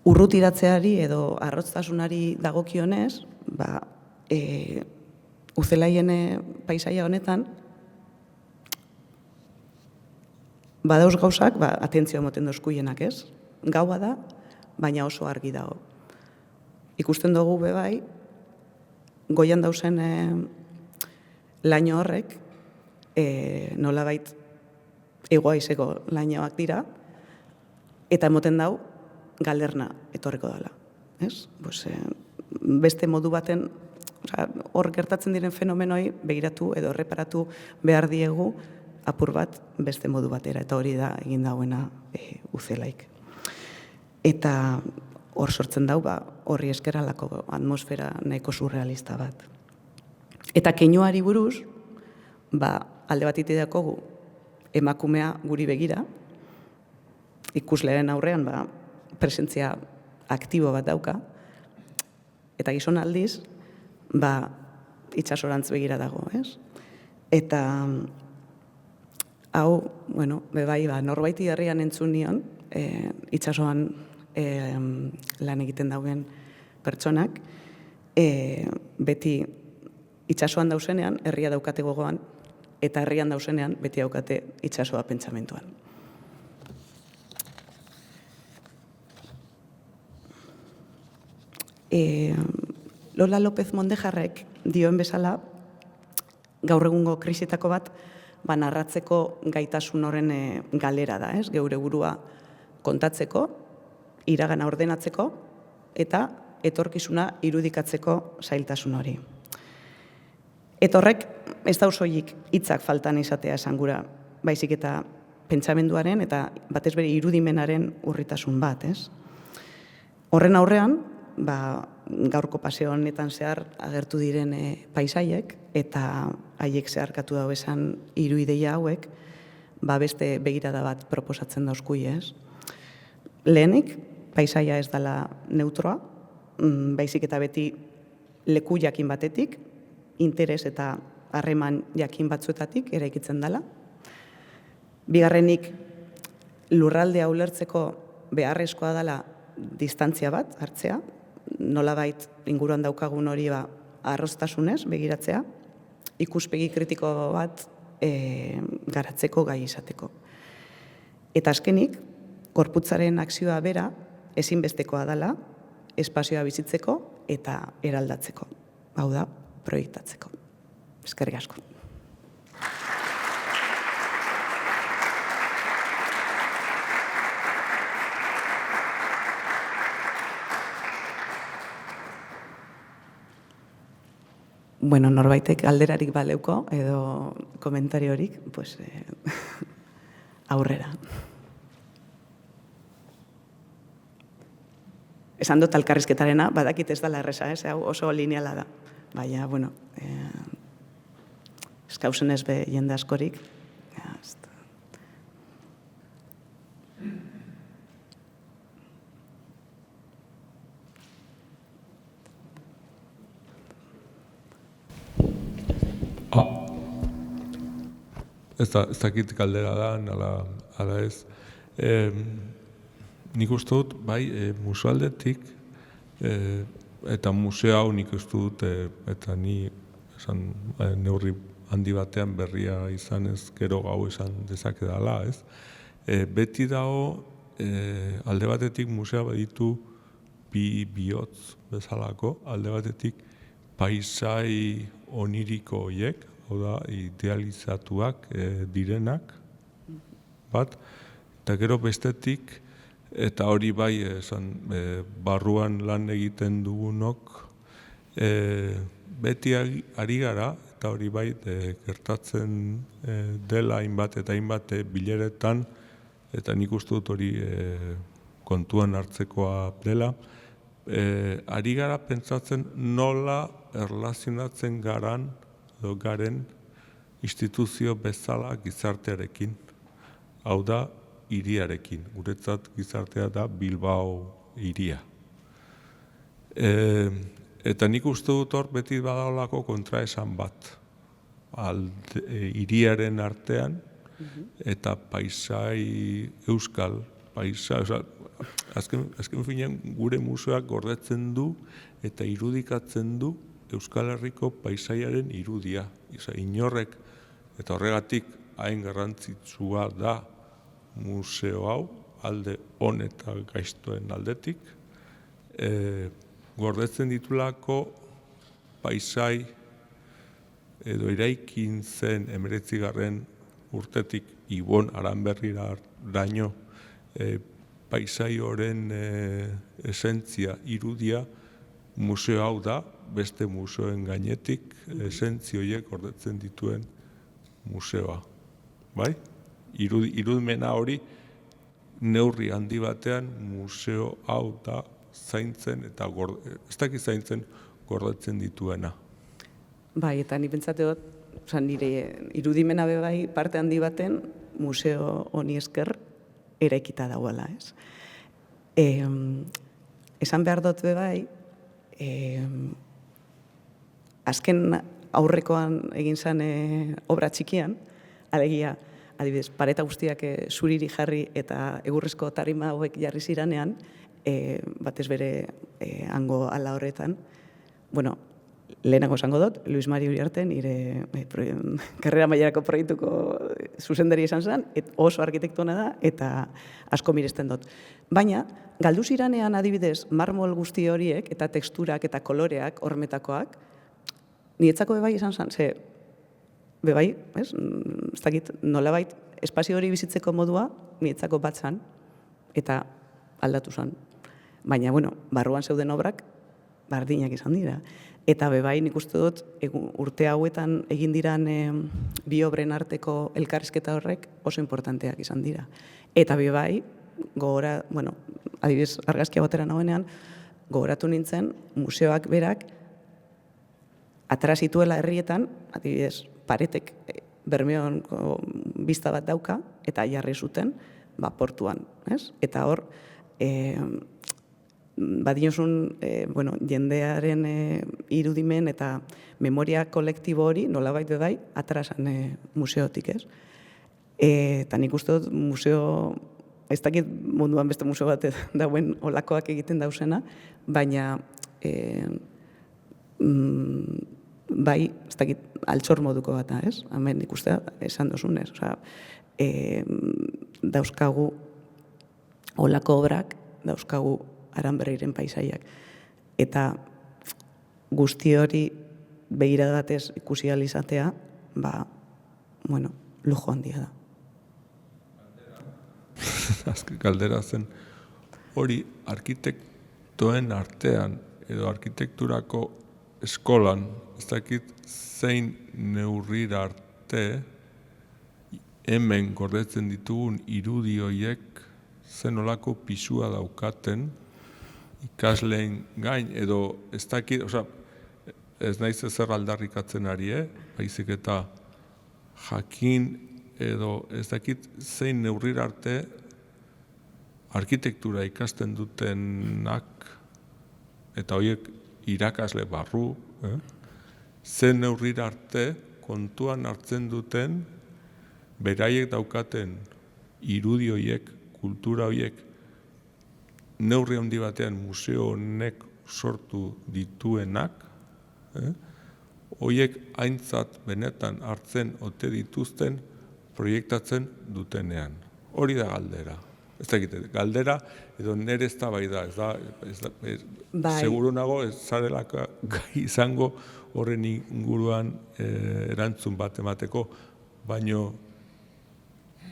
Urrutiratzeari edo arrotztasunari dagokionez, Uzelaien paisaia honetan, badauz gauzak, atentzioa moten dozkuienak, ez? Gaua da, baina oso argi dago. Ikusten dugu bebai, goian dauzen laino horrek, nolabait egoaizeko lainoak dira, eta emoten dau, galerna etorriko dela. Beste modu baten, hor gertatzen diren fenomenoi begiratu edo erreparatu behar diegu apur bat beste modu batera, eta hori da egin dauena Uzelaik. Eta hor sortzen dau, horri eskeralako atmosfera nahiko surrealista bat. Eta keinuari buruz, alde bat itedakogu emakumea guri begira, ikuslearen aurrean presentzia aktibo bat dauka, eta gizon aldiz, itxasorantz begira dago, ez? Eta hau, bebai, norbaiti herrian entzun nion, itxasoan lan egiten dauen pertsonak, beti itxasoan dauzenean, herria daukate gogoan, eta herrian dauzenean, beti daukate itxasoa pentsamentuan. Lola López Mondejarrek dioen bezala, gaur egungo krisitako bat, narratzeko gaitasun horren galera da, ez? Geure burua kontatzeko, iragana ordenatzeko, eta etorkizuna irudikatzeko zailtasun hori. Eta horrek, ez da osoik hitzak faltan izatea esan gura, baizik eta pentsamenduaren eta batez bere irudimenaren urritasun bat, ez? Horren aurrean, gaurko paseo honetan zehar agertu diren paisaiek eta haiek zeharkatu dago esan hiru ideia hauek, beste begirada bat proposatzen dauzkui, ez? Lehenik, paisaia ez dela neutroa, baizik eta beti leku jakin batetik, interes eta harreman jakin batzuetatik eraikitzen dela. Bigarrenik, lurraldea ulertzeko beharrezkoa dela distantzia bat hartzea, nolabait inguruan daukagun hori arroztasunez begiratzea, ikuspegi kritiko bat garatzeko gai izateko. Eta azkenik, gorputzaren akzioa bera ezinbestekoa dela, espazioa bizitzeko eta eraldatzeko. Hau da, proiektatzeko. Eskerrik asko. Bueno, norbaitek alderarik baleuko edo komentariorik, pues, aurrera. Esan dut elkarrizketarena, badakit ez dela erresa, hau oso lineala da. Baina, bueno, eskauzen ez be jende askorik. Ez dakit galdera da, ala ez. Nik uste dut, bai, musealdetik, eta museo hau nik uste dut, eta ni neurri handi batean berria izan ez, gero gau esan dezakedala, ez. Beti dago, alde batetik musea baditu bi bihotz bezalako, alde batetik paisai oniriko horiek, hau da, idealizatuak direnak, bat, eta gero bestetik, eta hori bai, barruan lan egiten dugunok, beti ari gara, eta hori bai, gertatzen dela hainbat eta hainbat bileretan, eta nik uste dut hori kontuan hartzekoa dela, ari gara pentsatzen nola erlazionatzen garen instituzio bezala gizartearekin. Hau da, hiriarekin. Guretzat gizartea da Bilbao hiria. Eta nik uste dut hor beti badaolako kontraesan bat. Hiriaren artean eta paisai, euskal paisai, azken finean gure museoak gordetzen du eta irudikatzen du Euskal Herriko paisaiaren irudia. Inorrek, eta horregatik hain garrantzitsua da museo hau, alde on eta gaiztoen aldetik, gordetzen ditulako paisai edo eraikin zen 19. urtetik Ibon Aranberrira daño paisai horren esentzia, irudia, museo hau da, beste museoen gainetik, esentzioiek gordetzen dituen museoa. Bai? Irudimena hori neurri handi batean museo hau da zaintzen eta ez dakit zaintzen gordetzen dituena. Bai, eta ni pentsate dut, nire irudimena be bai parte handi baten museo honi esker eraikita dagoela, ez? Esan behar dut be bai, azken aurrekoan egin zen obra txikian, alegia, adibidez, pareta guztiak zuriri jarri eta egurrezko tarima hauek jarri ziranean, batez bere hango ala horretan, bueno, lehenago esango dut, Luis Mari Uriarte, nire karrera mailarako proiektuko zuzendari izan zen, oso arkitektona da, eta asko miresten dut. Baina, galdu ziranean adibidez, marmol guzti horiek, eta teksturak eta koloreak, hormetakoak, niretzako bebai izan zen, ze, bebai, ez dakit, nolabait, espazio hori bizitzeko modua, niretzako bat zen, eta aldatu zen. Baina, bueno, barruan zeuden obrak, bardinak izan dira. Eta bebai nik uste dut urte hauetan egin diran bi obren arteko elkarrizketa horrek oso importanteak izan dira. Eta bebai, gogora, bueno, adibidez argazkia batera nagoenean, gogoratu nintzen museoak berak atera zituela herrietan, adibidez, paretek Bermeonko bista bat dauka eta jarri zuten portuan, ez? Eta hor, badinosun jendearen irudimen eta memoria kolektibo hori nolabait bai atrasan museotik, ez? Eta nik uste dut museo ez dakit munduan beste museo bat dauen olakoak egiten dauzena, baina bai, ez dakit, altxor moduko bat da, ez? Hemen ikustea, esan dozunez. Osea, dauzkagu olako obrak, dauzkagu Aranberriren paisaiak. Eta guzti hori begirada batez ikusi ahal izatea, bueno, lujo handia da. Azken galdera zen, hori arkitektoen artean edo arkitekturako eskolan, ez dakit zein neurrira arte hemen gordetzen ditugun irudi horiek zen olako pisua daukaten ikasleen gain edo ez dakit, ez naiz ezer aldarrikatzen ari, baizik eta jakin edo ez dakit zein neurrira arte arkitektura ikasten dutenak eta horiek irakasle barru, zen neurrira arte kontuan hartzen duten beraiek daukaten irudi horiek, kultura horiek neurri handi batean museo honek sortu dituenak, horiek aintzat benetan hartzen ote dituzten proiektatzen dutenean. Hori da galdera. Ez dakit, galdera edo nire ez da bai da, seguru nago ez zarela gai izango horren inguruan erantzun bat emateko, baino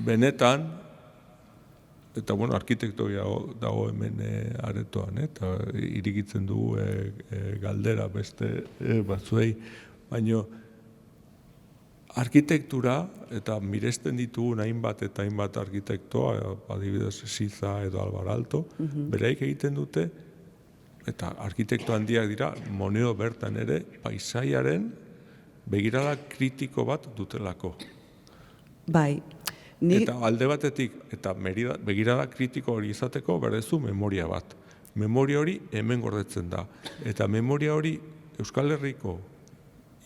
benetan, eta bueno, arkitektoia dago hemen aretoan, eta irigitzen dugu galdera beste batzuei, baino arkitektura eta miresten ditugun hainbat eta hainbat arkitektoa, adibidez Siza edo Alvar Aalto, bereik egiten dute, eta arkitekto handiak dira, Moneo bertan ere, paisaiaren begirada kritiko bat dutelako. Bai. Eta alde batetik, eta begirada kritiko hori izateko, berdezu memoria bat. Memoria hori hemen gordetzen da. Eta memoria hori Euskal Herriko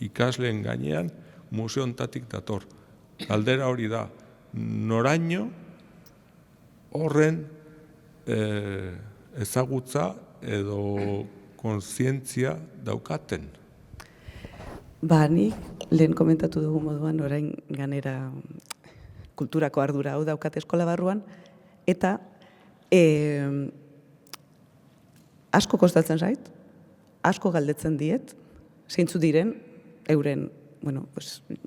ikasleen gainean museo honetatik dator. Galdera hori da, noraino horren ezagutza edo kontzientzia daukaten? Nik lehen komentatu dugu moduan, orain ganera kulturako ardura hau daukat eskola barruan, eta asko kostatzen zait, asko galdetzen diet, zeintzu diren euren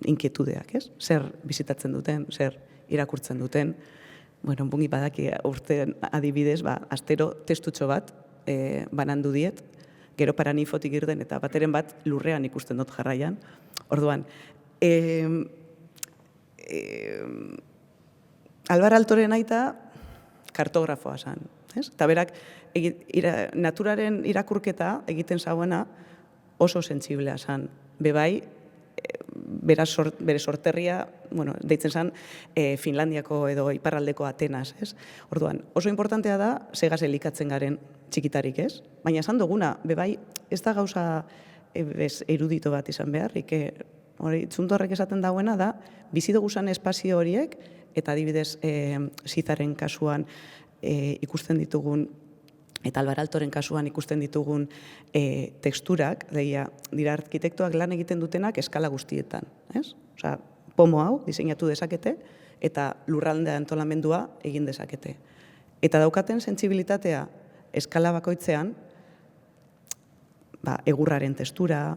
inkietudeak, ez? Zer bizitatzen duten, zer irakurtzen duten. Bungi badaki urtean adibidez, astero testutxo bat banandu diet, gero Paranifotik irden eta bateren bat lurrean ikusten dut jarraian. Orduan, Alvar Aaltoren aita kartografoa zen, ez? Eta berak naturaren irakurketa egiten zauena oso sentsiblea zen. Bebai, bere sorterria, deitzen zen Finlandiako edo iparraldeko Atenas, ez? Orduan, oso importantea da segaz elikatzen garen txikitarik, ez? Baina esan duguna, bebai, ez da gauza erudito bat izan beharrik, Itzundu horrek esaten dauena da, bizi duguzan espazio horiek, eta adibidez Zizaren kasuan ikusten ditugun, eta Alvar Aaltoren kasuan ikusten ditugun teksturak, dira arkitektoak lan egiten dutenak eskala guztietan. Osea, pomo hau diseinatu dezakete, eta lurraldea antolamendua egin dezakete. Eta daukaten sentsibilitatea eskala bakoitzean, egurraren testura,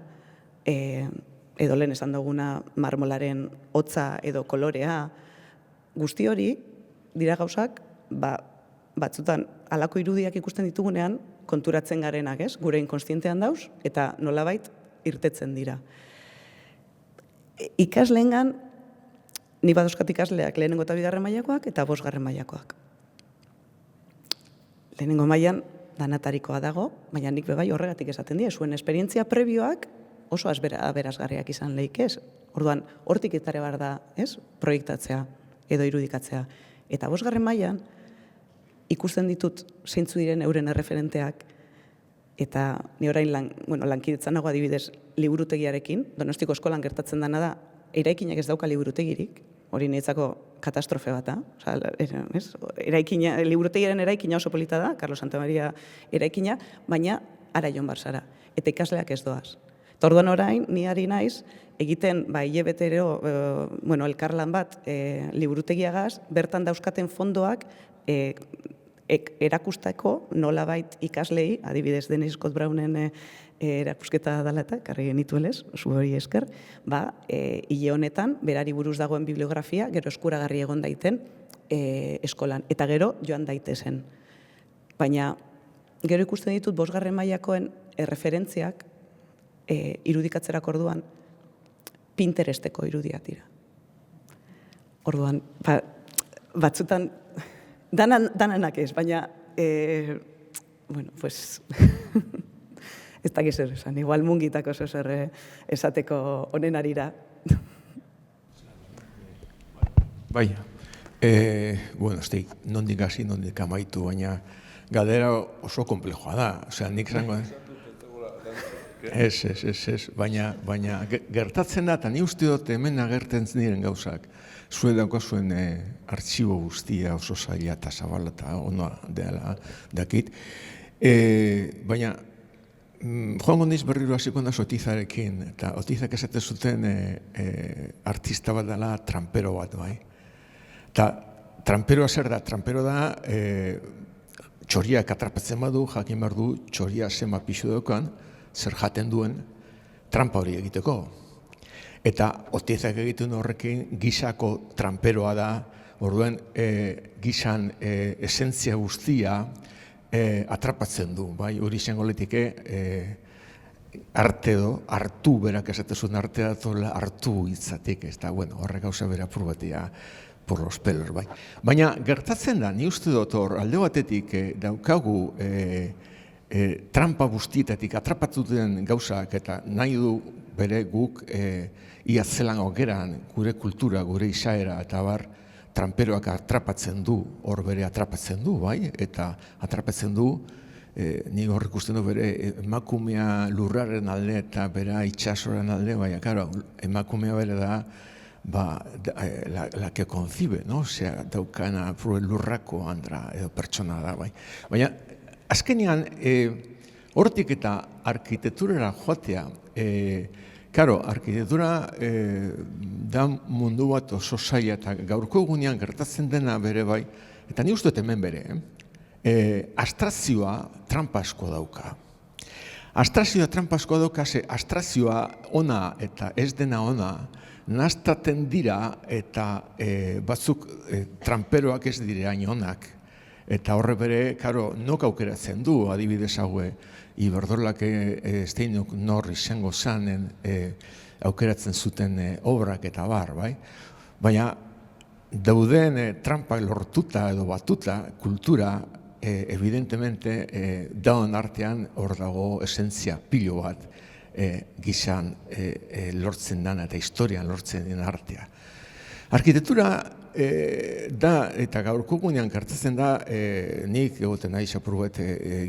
edo lehen esan duguna marmolaren hotza edo kolorea, guzti hori dira gauzak, batzutan halako irudiak ikusten ditugunean konturatzen garenak, ez? Gure inkonstientean dauz, eta nolabait irtetzen dira. Ikasleengan, ni badauzkat ikasleak lehenengo eta bigarren mailakoak eta 5. mailakoak. Lehenengo mailan danatarikoa dago, baina nik bebai horregatik esaten die, zuen esperientzia prebioak oso aberasgarriak izan leikez. Orduan, hortik etare bar da, ez? Proiektatzea edo irudikatzea. Eta 5. mailan ikusten ditut zeintzu diren euren erreferenteak, eta ni orain lankidetzan nago adibidez liburutegiarekin, Donostiko eskolan gertatzen dena da, eraikinak ez dauka liburutegirik, hori niretzako katastrofe bat da. Liburutegiaren eraikina oso polita da, Carlos Santamaria eraikina, baina ara joan bar zara. Eta ikasleak ez doaz. Eta orduan orain, ni ari naiz, egiten, hilabetero, elkarlan bat liburutegiagaz, bertan dauzkaten fondoak erakusteko nolabait ikaslei, adibidez Dennis Scott Brownen erakusketa dela eta, karri genituelez, oso hori esker, hile honetan, berari buruz dagoen bibliografia, gero eskuragarri egon daiten eskolan, eta gero joan daitezen. Baina, gero ikusten ditut 5. mailakoen referentziak irudikatzerak orduan Pinteresteko irudiak dira. Orduan, batzutan, dananak ez, baina, ez dakiz zer esan, igual mungitako zer esateko honen arira. Bai, nondik hasi, nondik amaitu, baina galdera oso komplejoa da. Osea, nik zango... Ez, baina gertatzen da, eta ni uste dut hemen agertzen diren gauzak, zuen daukazuen artxibo guztia oso zaila eta zabala eta ona dela dakit. Baina, joango niz berriro hasiko naiz Otizarekin, eta Otizak esate zuten artista bat dela trampero bat, bai. Eta tramperoa zer da? Trampero da txoriak atrapatzen badu, jakin behar du txoria zema pixu daukan, zer jaten duen trampa hori egiteko. Eta Otizak egiten horrekin gisako tramperoa da, orduan gisan esentzia guztia atrapatzen du, bai, hori izango liteke hartu berak esatezun arte datola hartu hitzatik, ez da, horrek gauza bera purbatia por los pelos, bai. Baina gertatzen da, ni uste dut hor, alde batetik daukagu trampa guztietatik atrapatuten gauzak eta nahi du bere guk ia zelan aukeran gure kultura, gure izaera eta bar tramperoak atrapatzen du, hor bere atrapatzen du, bai? Eta atrapatzen du, ni hor ikusten du bere emakumea lurraren alde eta bera itxasoren alde, baina, karo, emakumea bere da, la que concibe, no? Osea, daukana lurrako andra edo pertsona da, bai? Baina, azkenean, hortik eta arkitekturera joatea, karo, arkitektura da mundu bat oso zaila eta gaurko egunean gertatzen dena bere bai, eta ni uste hemen bere, abstrakzioa trampa asko dauka. Abstrakzioa trampa asko dauka, ze abstrakzioa ona eta ez dena ona, naztaten dira eta batzuk tramperoak ez dire hain onak. Eta horre bere, karo, nok aukeratzen du, adibidez haue, Iberdrolak esteinok nor izango zanen aukeratzen zuten obrak eta bar, bai? Baina dauden trampak lortuta edo batuta, kultura, evidentemente, daun artean hor dago esentzia pilo bat gizan lortzen dana eta historian lortzen den artea. Arkitektura da, eta gaurko gunean gertatzen da, nik egoten nahi apur bat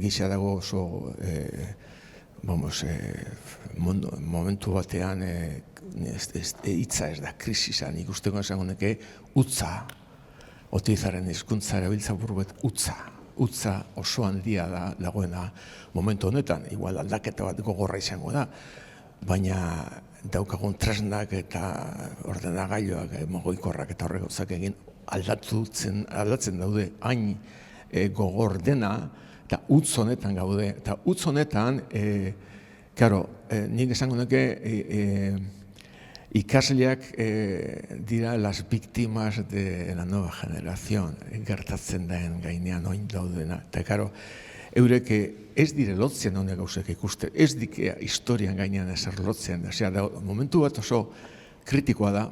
gisa dago oso, momentu batean, hitza ez da, krisisa, nik usteko esango neke, utza, Otizaren hizkuntza erabiltza apur bat, utza oso handia da dagoena momentu honetan, igual aldaketa bat gogorra izango da, baina daukagun tresnak eta ordenagailuak, mogoikorrak eta horrek gauzak egin aldatzen daude hain gogor dena, eta utz honetan gaude. Eta utz honetan, nik esango nuke ikasleak dira las víctimas de la nueva generación, gertatzen daen gainean oin daudena. Eta, eurek ez dire lotzen honek gauzek ikusten, ez dikea historian gainean ezer lotzen. Momentu bat oso kritikoa da,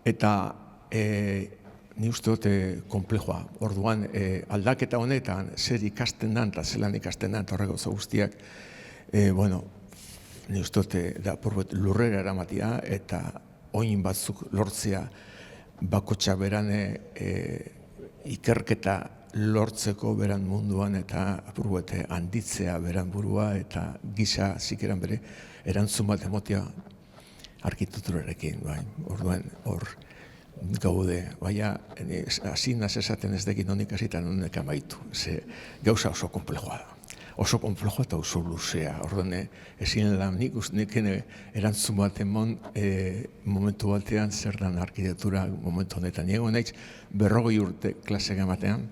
eta ni uste dute komplejoa. Orduan, aldaketa honetan, zer ikasten dan, eta zelan ikasten dan, eta horrek gauza guztiak, ni uste dute lurrera eramatia, eta oin batzuk lortzea bakotxa beran ikerketa lortzeko beran munduan eta apurbete handitzea beran burua eta gisa zikeran bere erantzun bat emotia arkitekturarekin. Orduan, hor gaude, baina hasi naz esaten ez dekin honik hasita nonek amaitu, ze gauza oso komplejoa da. Oso komplejoa eta oso luzea. Orduan, ezin da, nik erantzun bat emon momentu batean zer dan arkitektura momentu honetan. Niego naiz 40 urte klasek ematean,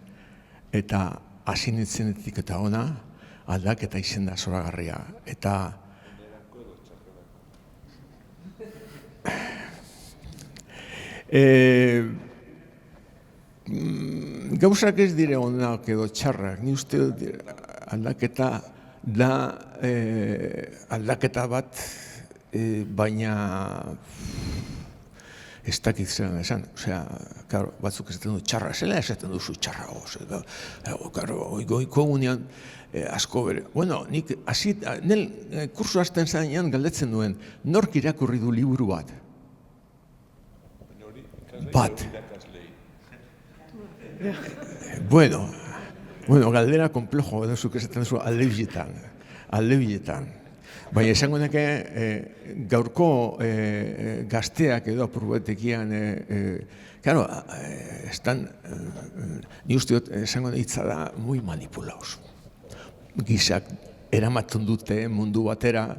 eta hasi nintzenetik eta ona, aldaketa izen da zoragarria. Eta gauzak ez dire onak edo txarrak, ni uste aldaketa da aldaketa bat, baina ez dakit zelan esan, osea, batzuk esaten du txarra, zela esaten duzu txarra, goiko egunean asko bere. Bueno, nik kursu hasten zanean galdetzen duen, nork irakurri du liburu bat? Bat. Bueno, galdera komplejo edozuk esaten duzu alde-biletan. Baina esango neke gaurko gazteak edo apurbetekian, claro, ni uste dut esango hitza da muy manipulaos. Gizak eramaten dute mundu batera,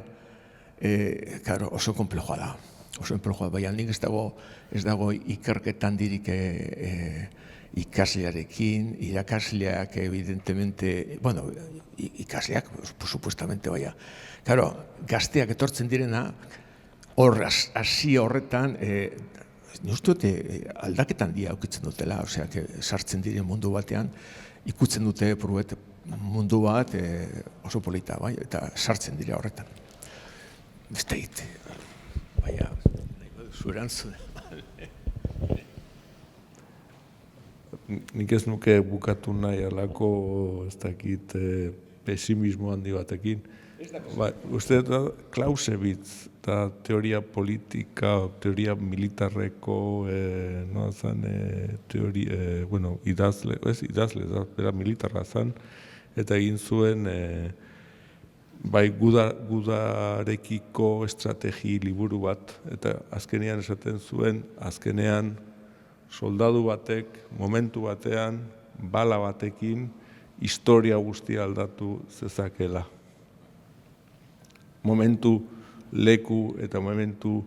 claro, oso komplejoa da. Oso enplejoa, baina nik ez dago ikerketan dirik ikaslearekin, irakasleak evidentemente, bueno, ikasleak, supuestamente, baina. Claro, gazteak etortzen direna, hasi horretan, ni uste dute aldaketan dia aukitzen dutela, osea, sartzen diren mundu batean, ikutzen dute mundu bat oso polita, bai, eta sartzen dira horretan. Ez da hit, baina, zuerantzun. Nik ez nuke bukatu nahi alako, ez dakit, pesimismo handi batekin. Uste da, Clausewitz eta teoria politika, teoria militarreko, idazle, bera militarra zen, eta egin zuen, bai gudarekiko estrategi liburu bat, eta azkenean esaten zuen, azkenean soldadu batek, momentu batean, bala batekin, historia guztia aldatu zezakela. Momentu leku eta momentu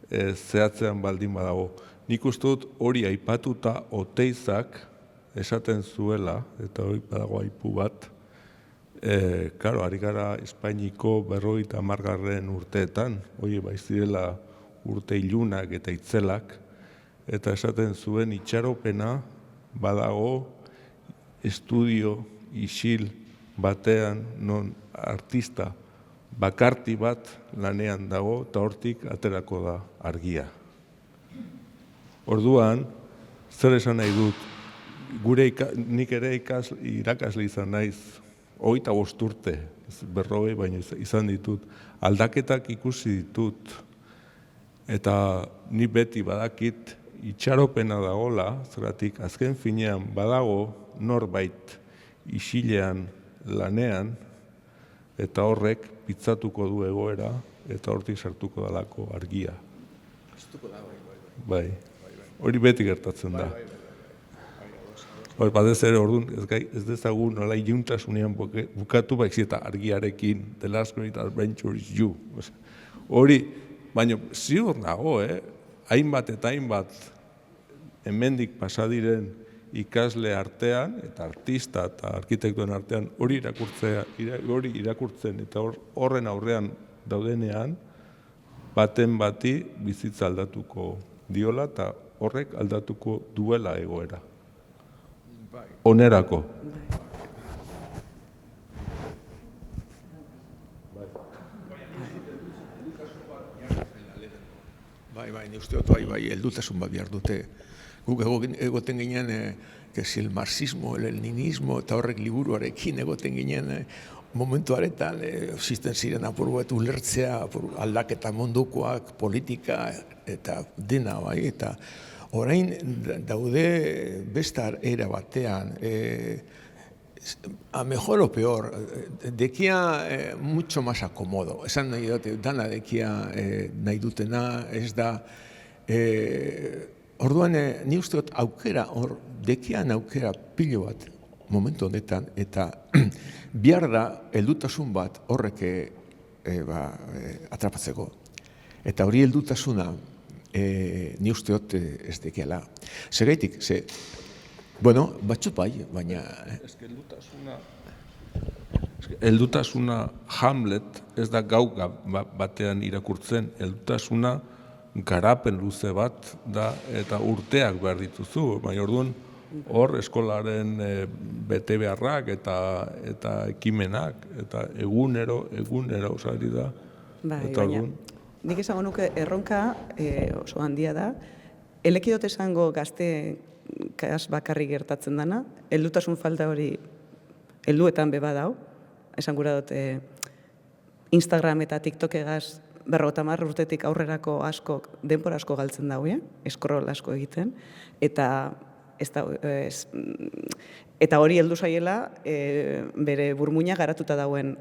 zehatzean baldin badago. Nik uste dut hori aipatuta Oteizak esaten zuela, eta hori badago aipu bat, Karo, ari gara Espainiko 50. urteetan, hori baizirela urte ilunak eta itzelak, eta esaten zuen itxaropena badago estudio isil batean non artista bakarti bat lanean dago eta hortik aterako da argia. Orduan, zer esan nahi dut, nik ere irakasle izan naiz, 25 urte, 40 baina izan ditut, aldaketak ikusi ditut, eta ni beti badakit itxaropena dagola, zeratik azken finean badago norbait isilean lanean, eta horrek pitzatuko du egoera, eta hortik sartuko dalako argia. Bai, hori beti gertatzen da. Batez ere orduan, ez dezagun nola iluntasunean bukatu baizik eta argiarekin, The Last Great Adventure is You. Hori, baina ziur nago, hainbat eta hainbat hemendik pasadiren ikasle artean, eta artista eta arkitektuen artean hori irakurtzen eta horren aurrean daudenean, baten bati bizitza aldatuko diola eta horrek aldatuko duela egoera. Onerako. Bai, ni uste dut, heldutasun bat behar dute. Guk egoten ginen, el marxismo, el leninismo, eta horrek liburuarekin egoten ginen, momentu aretan, existen ziren apur bat ulertzea, aldaketa mundukoak, politika, eta dena, bai, eta orain daude bestar era batean, a mejor o peor, dekia mucho más acomodo. Esan nahi dute, dana dekia nahi dutena, ez da orduan, ni uste dut aukera, dekian aukera pilo bat momentu honetan, eta bihar da heldutasun bat horrek atrapatzeko. Eta hori heldutasuna, ni uste dut ez dekiala. Zergaitik, bueno, batzut bai, baina... Heldutasuna Hamlet ez da gau batean irakurtzen, heldutasuna garapen luze bat da eta urteak behar dituzu, baina orduan hor eskolaren bete beharrak eta ekimenak, eta egunero, osari da. Eta orduan... Nik esango nuke erronka oso handia da, elekidot esango gazte kas bakarri gertatzen dana, heldutasun falta hori helduetan beba dau, esan gura dut Instagram eta TikTok egaz 50 urtetik aurrerako asko, denbora asko galtzen dau, eskrol asko egiten, eta hori heldu zaiela bere burmuina garatuta dauen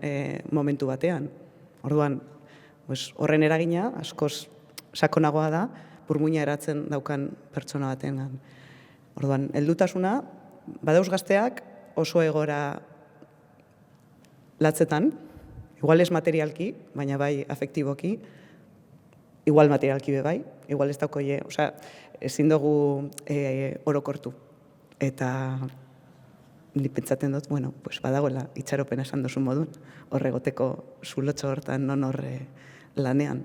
momentu batean. Orduan, horren eragina askoz sakonagoa da burmuina eratzen daukan pertsona batean. Orduan, heldutasuna, badauz gazteak oso egora latzetan, igual ez materialki, baina bai afektiboki, igual materialki be bai, igual ez daukoie, osea, ezin dugu orokortu. Eta ni pentsatzen dut, bueno, pues badagoela itxaropena esan duzun modun, horregoteko zulotxo hortan non horre lanean.